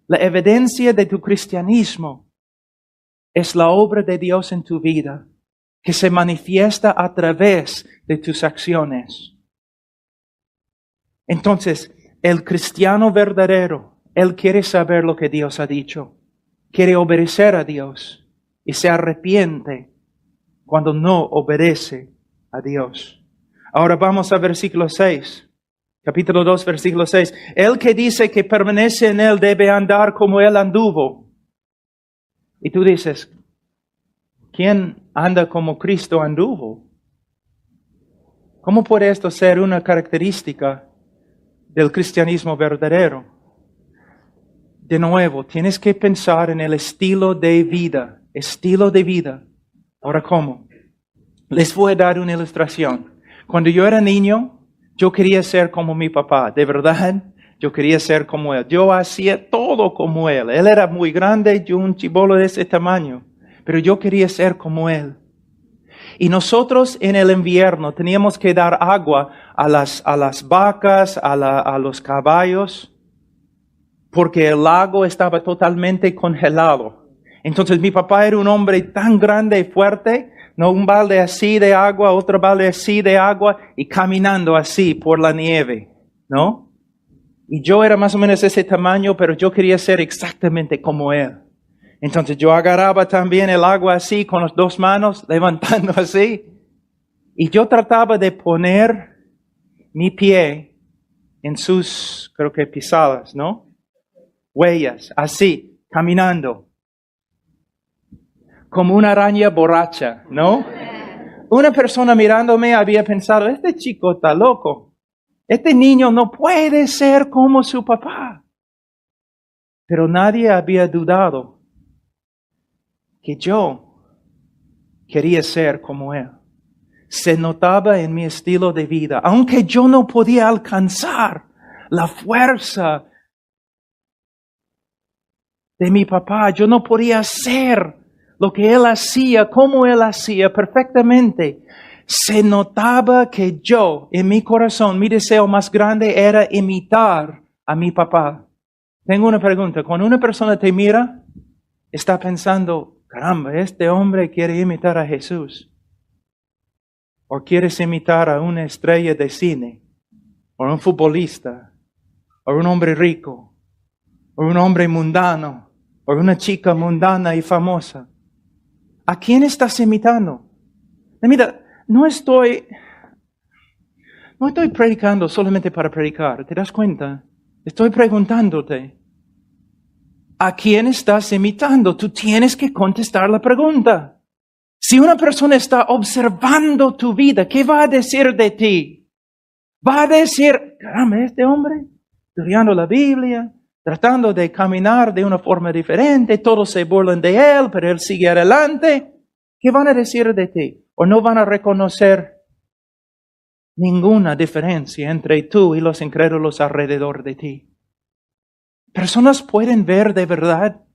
La evidencia de tu cristianismo es la obra de Dios en tu vida, que se manifiesta a través de tus acciones. Entonces, el cristiano verdadero, él quiere saber lo que Dios ha dicho, quiere obedecer a Dios y se arrepiente cuando no obedece a Dios. Ahora vamos a versículo 6, capítulo 2, versículo 6. El que dice que permanece en él debe andar como él anduvo. Y tú dices, ¿quién anda como Cristo anduvo? ¿Cómo puede esto ser una característica del cristianismo verdadero? De nuevo, tienes que pensar en el estilo de vida. Estilo de vida. Ahora, ¿cómo? Les voy a dar una ilustración. Cuando yo era niño, Yo quería ser como mi papá, de verdad. Yo quería ser como él. Yo hacía todo como él. Él era muy grande, yo un chibolo de ese tamaño. Pero yo quería ser como él. Y nosotros en el invierno teníamos que dar agua a las vacas, a los caballos, porque el lago estaba totalmente congelado. Entonces mi papá era un hombre tan grande y fuerte, no un balde así de agua, otro balde así de agua, y caminando así por la nieve, ¿no? Y yo era más o menos ese tamaño, pero yo quería ser exactamente como él. Entonces yo agarraba también el agua así, con las dos manos, levantando así. Y yo trataba de poner mi pie en sus, creo que pisadas, ¿no? Huellas, así, caminando. Como una araña borracha, ¿no? Una persona mirándome había pensado, este chico está loco. Este niño no puede ser como su papá. Pero nadie había dudado que yo quería ser como él. Se notaba en mi estilo de vida, aunque yo no podía alcanzar la fuerza de mi papá, yo no podía hacer lo que él hacía, como él hacía perfectamente. Se notaba que yo, en mi corazón, mi deseo más grande era imitar a mi papá. Tengo una pregunta. Cuando una persona te mira, está pensando, caramba, este hombre quiere imitar a Jesús. O quieres imitar a una estrella de cine, o un futbolista, o un hombre rico, o un hombre mundano, o una chica mundana y famosa. ¿A quién estás imitando? Mira, no estoy predicando solamente para predicar, ¿te das cuenta? Estoy preguntándote, ¿a quién estás imitando? Tú tienes que contestar la pregunta. Si una persona está observando tu vida, ¿qué va a decir de ti? Va a decir, caramba, este hombre, estudiando la Biblia, tratando de caminar de una forma diferente, todos se burlan de él, pero él sigue adelante. ¿Qué van a decir de ti? ¿O no van a reconocer ninguna diferencia entre tú y los incrédulos alrededor de ti? Personas pueden ver de verdad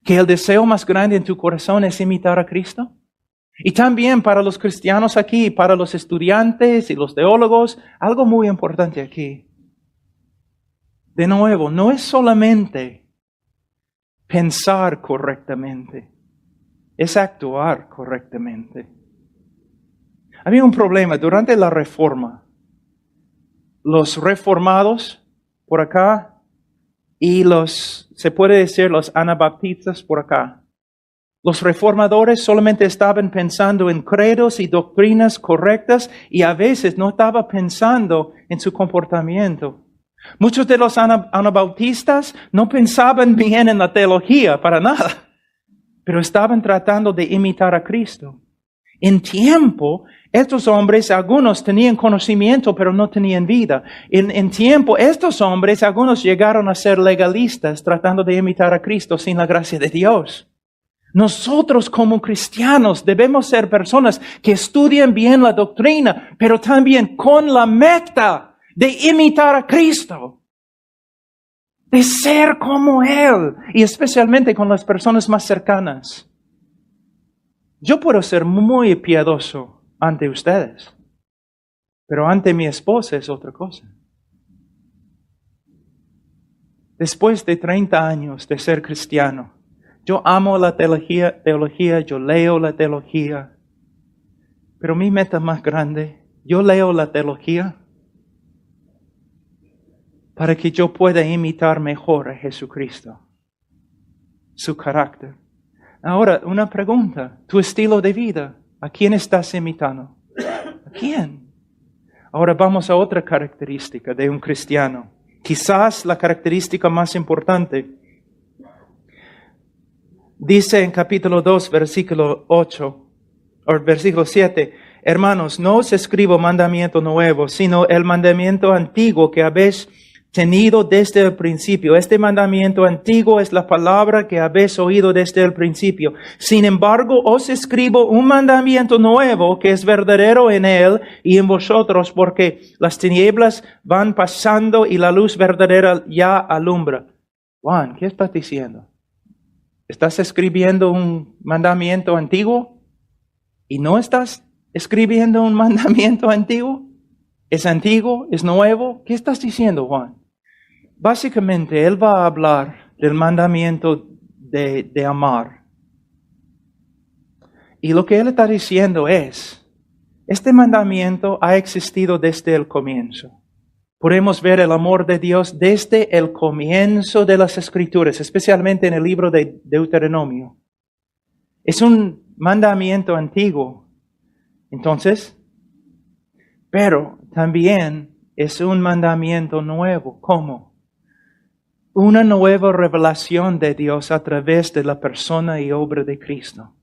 que el deseo más grande en tu corazón es imitar a Cristo. Y también para los cristianos aquí, para los estudiantes y los teólogos, algo muy importante aquí. De nuevo, no es solamente pensar correctamente, es actuar correctamente. Había un problema durante la Reforma. Los reformados por acá y se puede decir, los anabaptistas por acá. Los reformadores solamente estaban pensando en credos y doctrinas correctas y a veces no estaban pensando en su comportamiento. Muchos de los anabautistas no pensaban bien en la teología para nada, pero estaban tratando de imitar a Cristo. En tiempo, estos hombres, algunos tenían conocimiento, pero no tenían vida. En tiempo, estos hombres, algunos llegaron a ser legalistas, tratando de imitar a Cristo sin la gracia de Dios. Nosotros como cristianos debemos ser personas que estudian bien la doctrina, pero también con la meta de imitar a Cristo, de ser como Él, y especialmente con las personas más cercanas. Yo puedo ser muy piadoso ante ustedes, pero ante mi esposa es otra cosa. Después de 30 años de ser cristiano, yo amo la teología, yo leo la teología, pero mi meta más grande, yo leo la teología para que yo pueda imitar mejor a Jesucristo, su carácter. Ahora, una pregunta, tu estilo de vida, ¿a quién estás imitando? ¿A quién? Ahora vamos a otra característica de un cristiano, quizás la característica más importante. Dice en capítulo 2, versículo 8, o versículo 7, hermanos, no os escribo mandamiento nuevo, sino el mandamiento antiguo que habéis tenido desde el principio. Este mandamiento antiguo es la palabra que habéis oído desde el principio. Sin embargo, os escribo un mandamiento nuevo que es verdadero en él y en vosotros, porque las tinieblas van pasando y la luz verdadera ya alumbra. Juan, ¿qué estás diciendo? ¿Estás escribiendo un mandamiento antiguo? ¿Y no estás escribiendo un mandamiento antiguo? ¿Es antiguo? ¿Es nuevo? ¿Qué estás diciendo, Juan? Básicamente, él va a hablar del mandamiento de amar. Y lo que él está diciendo es, este mandamiento ha existido desde el comienzo. Podemos ver el amor de Dios desde el comienzo de las Escrituras, especialmente en el libro de Deuteronomio. Es un mandamiento antiguo, entonces, pero también es un mandamiento nuevo. ¿Cómo? Una nueva revelación de Dios a través de la persona y obra de Cristo.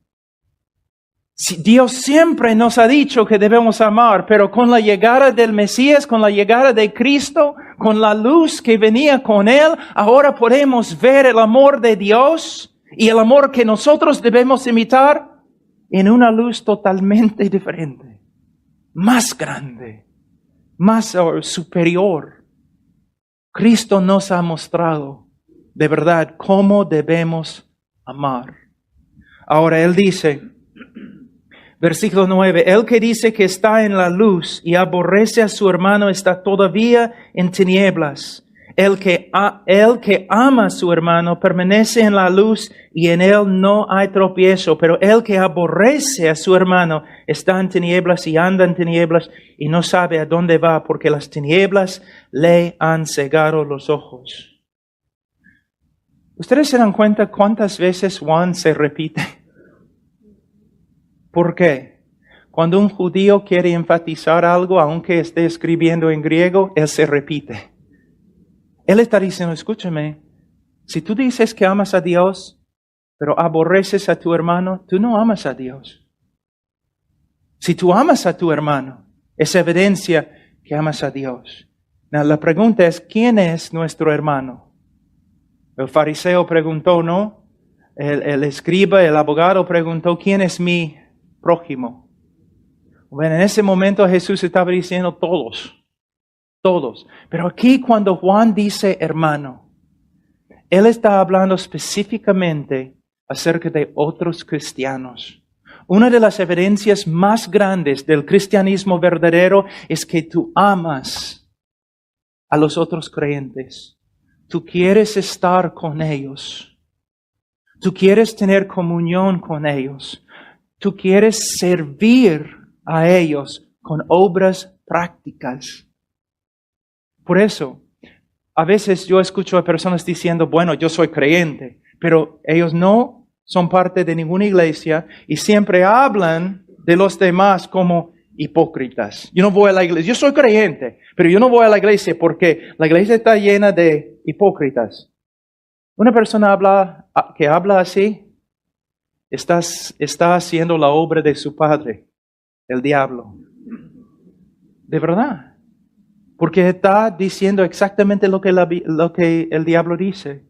Dios siempre nos ha dicho que debemos amar, pero con la llegada del Mesías, con la llegada de Cristo, con la luz que venía con Él, ahora podemos ver el amor de Dios y el amor que nosotros debemos imitar en una luz totalmente diferente, más grande, más superior. Cristo nos ha mostrado de verdad cómo debemos amar. Ahora Él dice, versículo 9, el que dice que está en la luz y aborrece a su hermano está todavía en tinieblas. El que ama a su hermano permanece en la luz y en él no hay tropiezo. Pero el que aborrece a su hermano está en tinieblas y anda en tinieblas y no sabe a dónde va porque las tinieblas le han cegado los ojos. ¿Ustedes se dan cuenta cuántas veces Juan se repite? ¿Por qué? Cuando un judío quiere enfatizar algo, aunque esté escribiendo en griego, él se repite. Él está diciendo, escúchame, si tú dices que amas a Dios, pero aborreces a tu hermano, tú no amas a Dios. Si tú amas a tu hermano, es evidencia que amas a Dios. Now, la pregunta es, ¿quién es nuestro hermano? El fariseo preguntó, ¿no? El escriba, el abogado preguntó, ¿quién es mi prójimo? Bueno, en ese momento Jesús estaba diciendo todos. Pero aquí cuando Juan dice hermano, él está hablando específicamente acerca de otros cristianos. Una de las evidencias más grandes del cristianismo verdadero es que tú amas a los otros creyentes. Tú quieres estar con ellos. Tú quieres tener comunión con ellos. Tú quieres servir a ellos con obras prácticas. Por eso, a veces yo escucho a personas diciendo, bueno, yo soy creyente, pero ellos no son parte de ninguna iglesia y siempre hablan de los demás como hipócritas. Yo no voy a la iglesia, yo soy creyente, pero yo no voy a la iglesia porque la iglesia está llena de hipócritas. Una persona que habla así, está haciendo la obra de su padre, el diablo. De verdad. Porque está diciendo exactamente lo que el diablo dice.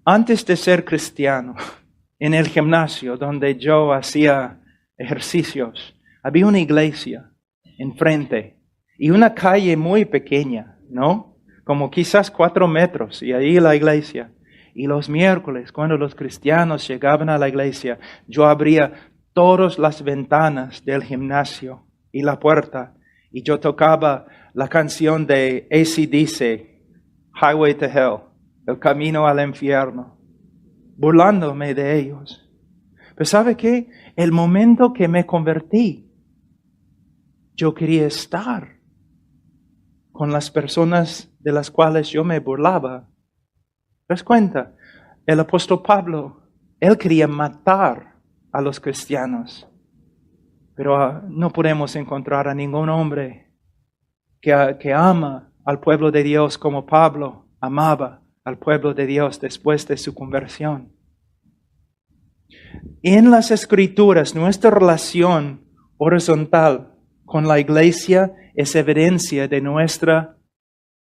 Antes de ser cristiano, en el gimnasio donde yo hacía ejercicios, había una iglesia enfrente y una calle muy pequeña, ¿no? Como quizás 4 metros y ahí la iglesia. Y los miércoles, cuando los cristianos llegaban a la iglesia, yo abría todas las ventanas del gimnasio y la puerta, y yo tocaba la canción de AC/DC, Highway to Hell, el camino al infierno, burlándome de ellos. Pero ¿sabe qué? El momento que me convertí, yo quería estar con las personas de las cuales yo me burlaba. ¿Te das cuenta? El apóstol Pablo, él quería matar a los cristianos. Pero no podemos encontrar a ningún hombre que ama al pueblo de Dios como Pablo amaba al pueblo de Dios después de su conversión. En las Escrituras, nuestra relación horizontal con la iglesia es evidencia de nuestra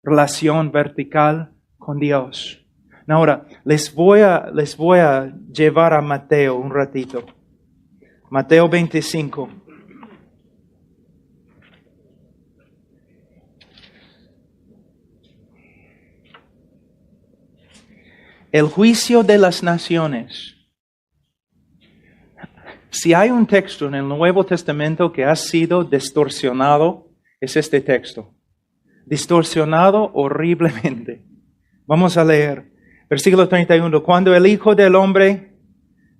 relación vertical con Dios. Ahora, les voy a llevar a Mateo un ratito. Mateo 25. El juicio de las naciones. Si hay un texto en el Nuevo Testamento que ha sido distorsionado, es este texto. Distorsionado horriblemente. Vamos a leer. Versículo 31. Cuando el Hijo del Hombre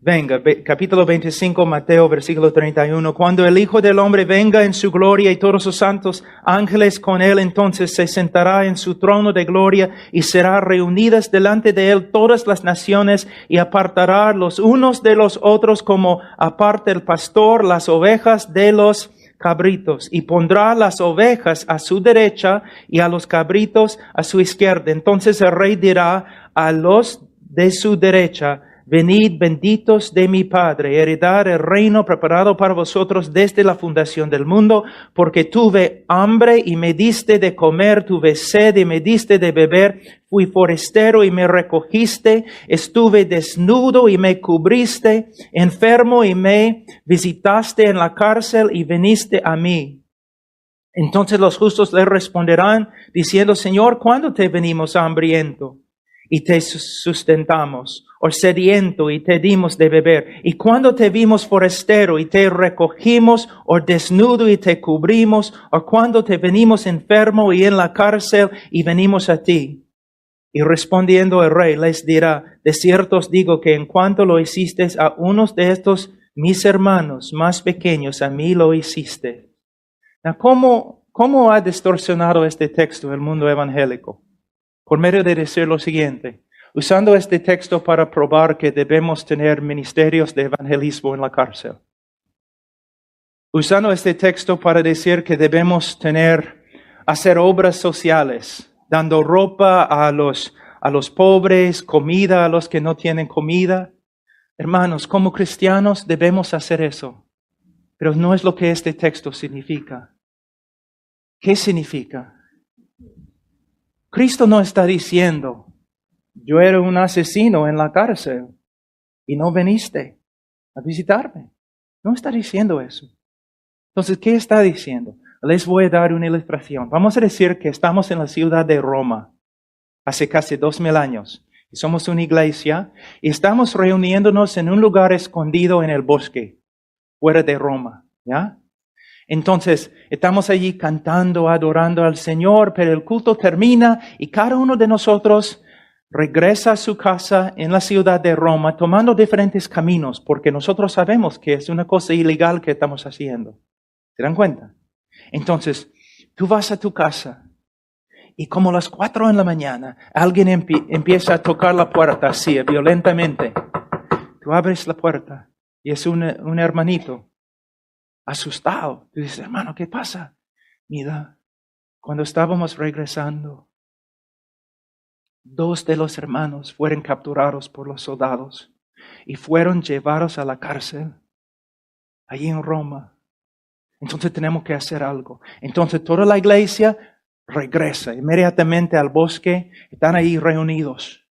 venga, capítulo 25, Mateo, versículo 31. Cuando el Hijo del Hombre venga en su gloria y todos sus santos ángeles con él, entonces se sentará en su trono de gloria y será reunidas delante de él todas las naciones y apartará los unos de los otros como aparta el pastor las ovejas de los cabritos, y pondrá las ovejas a su derecha y a los cabritos a su izquierda. Entonces el rey dirá a los de su derecha: venid, benditos de mi Padre, heredad el reino preparado para vosotros desde la fundación del mundo, porque tuve hambre y me diste de comer, tuve sed y me diste de beber, fui forastero y me recogiste, estuve desnudo y me cubriste, enfermo y me visitaste, en la cárcel y viniste a mí. Entonces los justos le responderán diciendo: Señor, ¿cuándo te venimos hambriento y te sustentamos, o sediento y te dimos de beber? ¿Y cuando te vimos forastero y te recogimos, o desnudo y te cubrimos? ¿O cuando te venimos enfermo y en la cárcel y venimos a ti? Y respondiendo el rey les dirá: de cierto os digo que en cuanto lo hicisteis a unos de estos mis hermanos más pequeños, a mí lo hiciste. ¿Cómo ha distorsionado este texto el mundo evangélico? Por medio de decir lo siguiente: usando este texto para probar que debemos tener ministerios de evangelismo en la cárcel. Usando este texto para decir que debemos hacer obras sociales, dando ropa a los pobres, comida a los que no tienen comida. Hermanos, como cristianos debemos hacer eso. Pero no es lo que este texto significa. ¿Qué significa? Cristo no está diciendo: yo era un asesino en la cárcel y no viniste a visitarme. No está diciendo eso. Entonces, ¿qué está diciendo? Les voy a dar una ilustración. Vamos a decir que estamos en la ciudad de Roma hace casi 2000 años. Y somos una iglesia y estamos reuniéndonos en un lugar escondido en el bosque, fuera de Roma, ¿ya? Entonces, estamos allí cantando, adorando al Señor, pero el culto termina y cada uno de nosotros regresa a su casa en la ciudad de Roma tomando diferentes caminos, porque nosotros sabemos que es una cosa ilegal que estamos haciendo. ¿Se dan cuenta? Entonces, tú vas a tu casa y como a las 4 de la mañana, alguien empieza a tocar la puerta así, violentamente. Tú abres la puerta y es un hermanito asustado. Tú dices: hermano, ¿qué pasa? Mira, cuando estábamos regresando, 2 de los hermanos fueron capturados por los soldados y fueron llevados a la cárcel, allí en Roma. Entonces tenemos que hacer algo. Entonces toda la iglesia regresa inmediatamente al bosque, están ahí reunidos.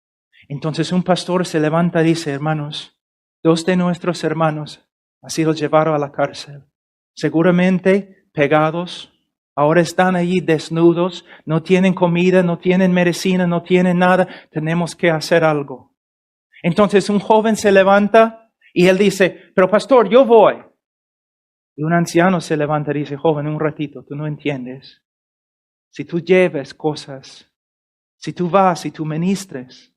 Entonces un pastor se levanta y dice: hermanos, 2 de nuestros hermanos han sido llevados a la cárcel, seguramente pegados, ahora están allí desnudos, no tienen comida, no tienen medicina, no tienen nada, tenemos que hacer algo. Entonces un joven se levanta y él dice: pero pastor, yo voy. Y un anciano se levanta y dice: joven, un ratito, tú no entiendes. Si tú lleves cosas, si tú vas y tú ministras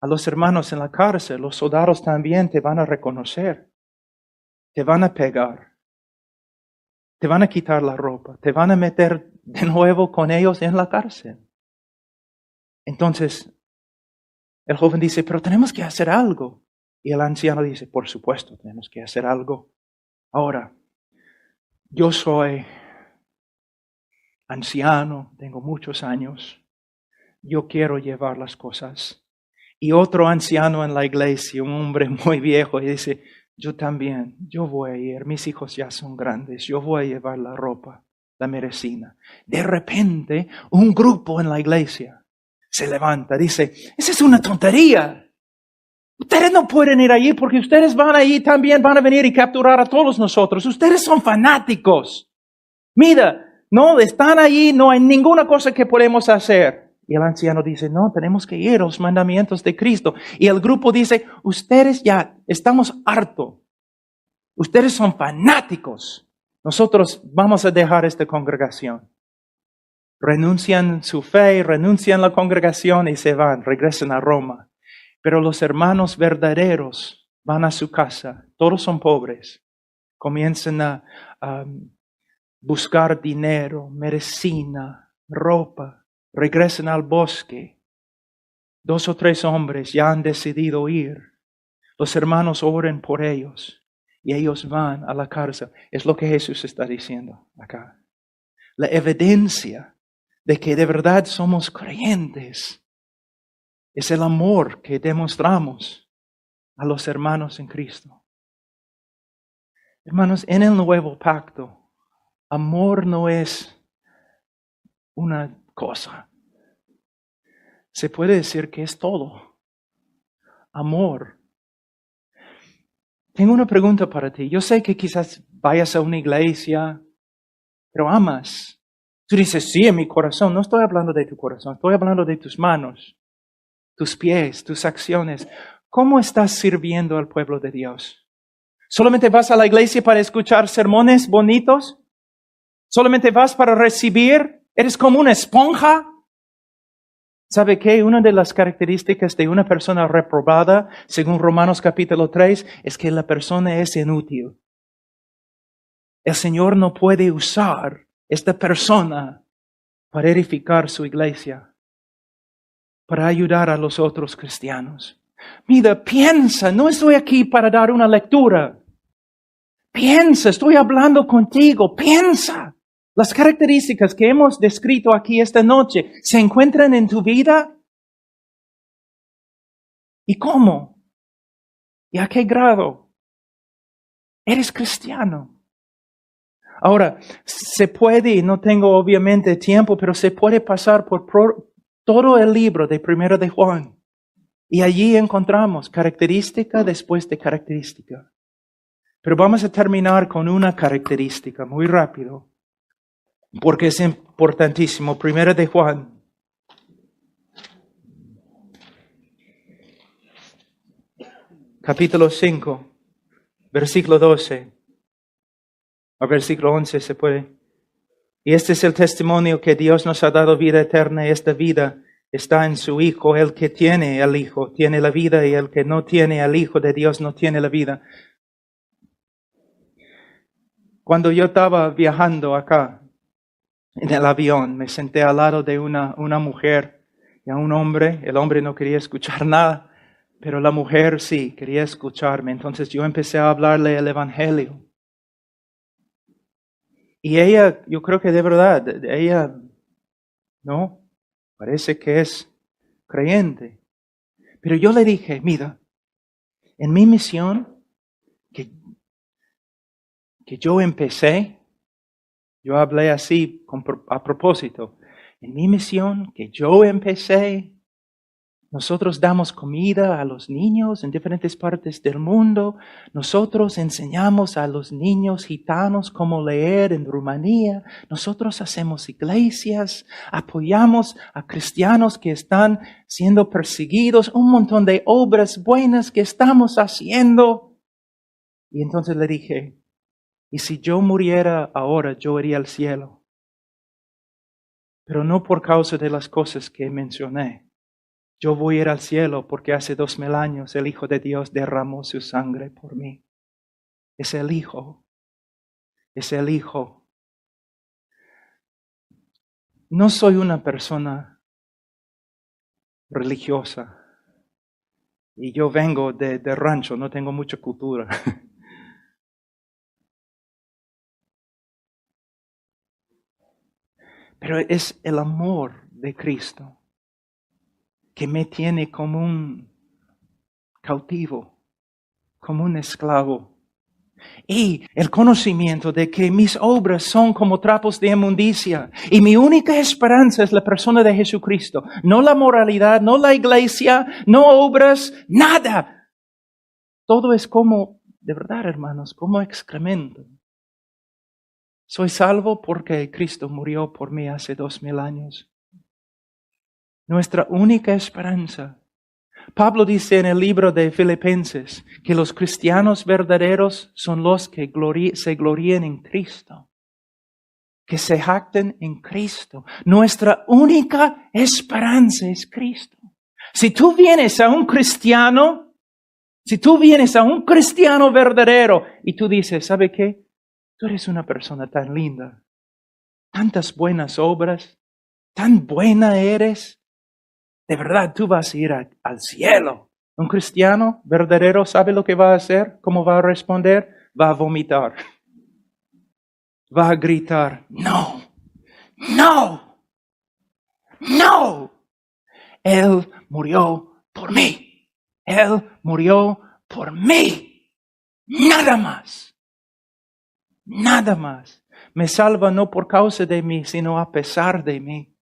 a los hermanos en la cárcel, los soldados también te van a reconocer, te van a pegar, te van a quitar la ropa, te van a meter de nuevo con ellos en la cárcel. Entonces, el joven dice: pero tenemos que hacer algo. Y el anciano dice: por supuesto, tenemos que hacer algo. Ahora, yo soy anciano, tengo muchos años, yo quiero llevar las cosas. Y otro anciano en la iglesia, un hombre muy viejo, y dice: yo también, yo voy a ir, mis hijos ya son grandes, yo voy a llevar la ropa, la medicina. De repente, un grupo en la iglesia se levanta, dice, esa es una tontería. Ustedes no pueden ir allí porque ustedes van allí también, van a venir y capturar a todos nosotros. Ustedes son fanáticos. Mira, no están allí, no hay ninguna cosa que podemos hacer. Y el anciano dice, no, tenemos que ir a los mandamientos de Cristo. Y el grupo dice, ustedes ya estamos hartos. Ustedes son fanáticos. Nosotros vamos a dejar esta congregación. Renuncian su fe, renuncian la congregación y se van, regresan a Roma. Pero los hermanos verdaderos van a su casa. Todos son pobres. Comienzan a buscar dinero, medicina, ropa. Regresan al bosque. 2 o 3 hombres ya han decidido ir. Los hermanos oren por ellos y ellos van a la cárcel. Es lo que Jesús está diciendo acá. La evidencia de que de verdad somos creyentes es el amor que demostramos a los hermanos en Cristo. Hermanos, en el nuevo pacto, amor no es una cosa. Se puede decir que es todo. Amor. Tengo una pregunta para ti. Yo sé que quizás vayas a una iglesia, pero amas. Tú dices, sí, en mi corazón. No estoy hablando de tu corazón, estoy hablando de tus manos, tus pies, tus acciones. ¿Cómo estás sirviendo al pueblo de Dios? ¿Solamente vas a la iglesia para escuchar sermones bonitos? ¿Solamente vas para recibir? ¿Eres como una esponja? ¿Sabe qué? Una de las características de una persona reprobada, según Romanos capítulo 3, es que la persona es inútil. El Señor no puede usar esta persona para edificar su iglesia, para ayudar a los otros cristianos. Mira, piensa, no estoy aquí para dar una lectura. Piensa, estoy hablando contigo, piensa. Las características que hemos descrito aquí esta noche, ¿se encuentran en tu vida? ¿Y cómo? ¿Y a qué grado? Eres cristiano. Ahora, se puede, y no tengo obviamente tiempo, pero se puede pasar por todo el libro de Primero de Juan. Y allí encontramos característica después de característica. Pero vamos a terminar con una característica muy rápido, porque es importantísimo. Primero de Juan. Capítulo 5, versículo 12. A versículo 11 se puede. Y este es el testimonio que Dios nos ha dado vida eterna, y esta vida está en su Hijo. El que tiene al Hijo tiene la vida, y el que no tiene al Hijo de Dios no tiene la vida. Cuando yo estaba viajando acá en el avión, me senté al lado de una mujer y a un hombre. El hombre no quería escuchar nada, pero la mujer sí quería escucharme. Entonces yo empecé a hablarle el Evangelio. Y ella, yo creo que de verdad, ella, no, parece que es creyente. Pero yo le dije, mira, en mi misión que yo empecé, yo hablé así a propósito, en mi misión que yo empecé, nosotros damos comida a los niños en diferentes partes del mundo. Nosotros enseñamos a los niños gitanos cómo leer en Rumanía. Nosotros hacemos iglesias, apoyamos a cristianos que están siendo perseguidos, un montón de obras buenas que estamos haciendo. Y entonces le dije, ¿y si yo muriera ahora, yo iría al cielo? Pero no por causa de las cosas que mencioné. Yo voy a ir al cielo porque hace 2000 años el Hijo de Dios derramó su sangre por mí. Es el Hijo. Es el Hijo. No soy una persona religiosa. Y yo vengo de rancho, no tengo mucha cultura. Pero es el amor de Cristo que me tiene como un cautivo, como un esclavo. Y el conocimiento de que mis obras son como trapos de inmundicia. Y mi única esperanza es la persona de Jesucristo. No la moralidad, no la iglesia, no obras, nada. Todo es como, de verdad hermanos, como excremento. Soy salvo porque Cristo murió por mí hace 2000 años. Nuestra única esperanza. Pablo dice en el libro de Filipenses que los cristianos verdaderos son los que se glorían en Cristo, que se jacten en Cristo. Nuestra única esperanza es Cristo. Si tú vienes a un cristiano verdadero y tú dices, ¿sabe qué? Tú eres una persona tan linda, tantas buenas obras, tan buena eres. De verdad, tú vas a ir al cielo. Un cristiano verdadero sabe lo que va a hacer, cómo va a responder, va a vomitar. Va a gritar, no, no, no. Él murió por mí. Él murió por mí. Nada más. Nada más. Me salva no por causa de mí, sino a pesar de mí.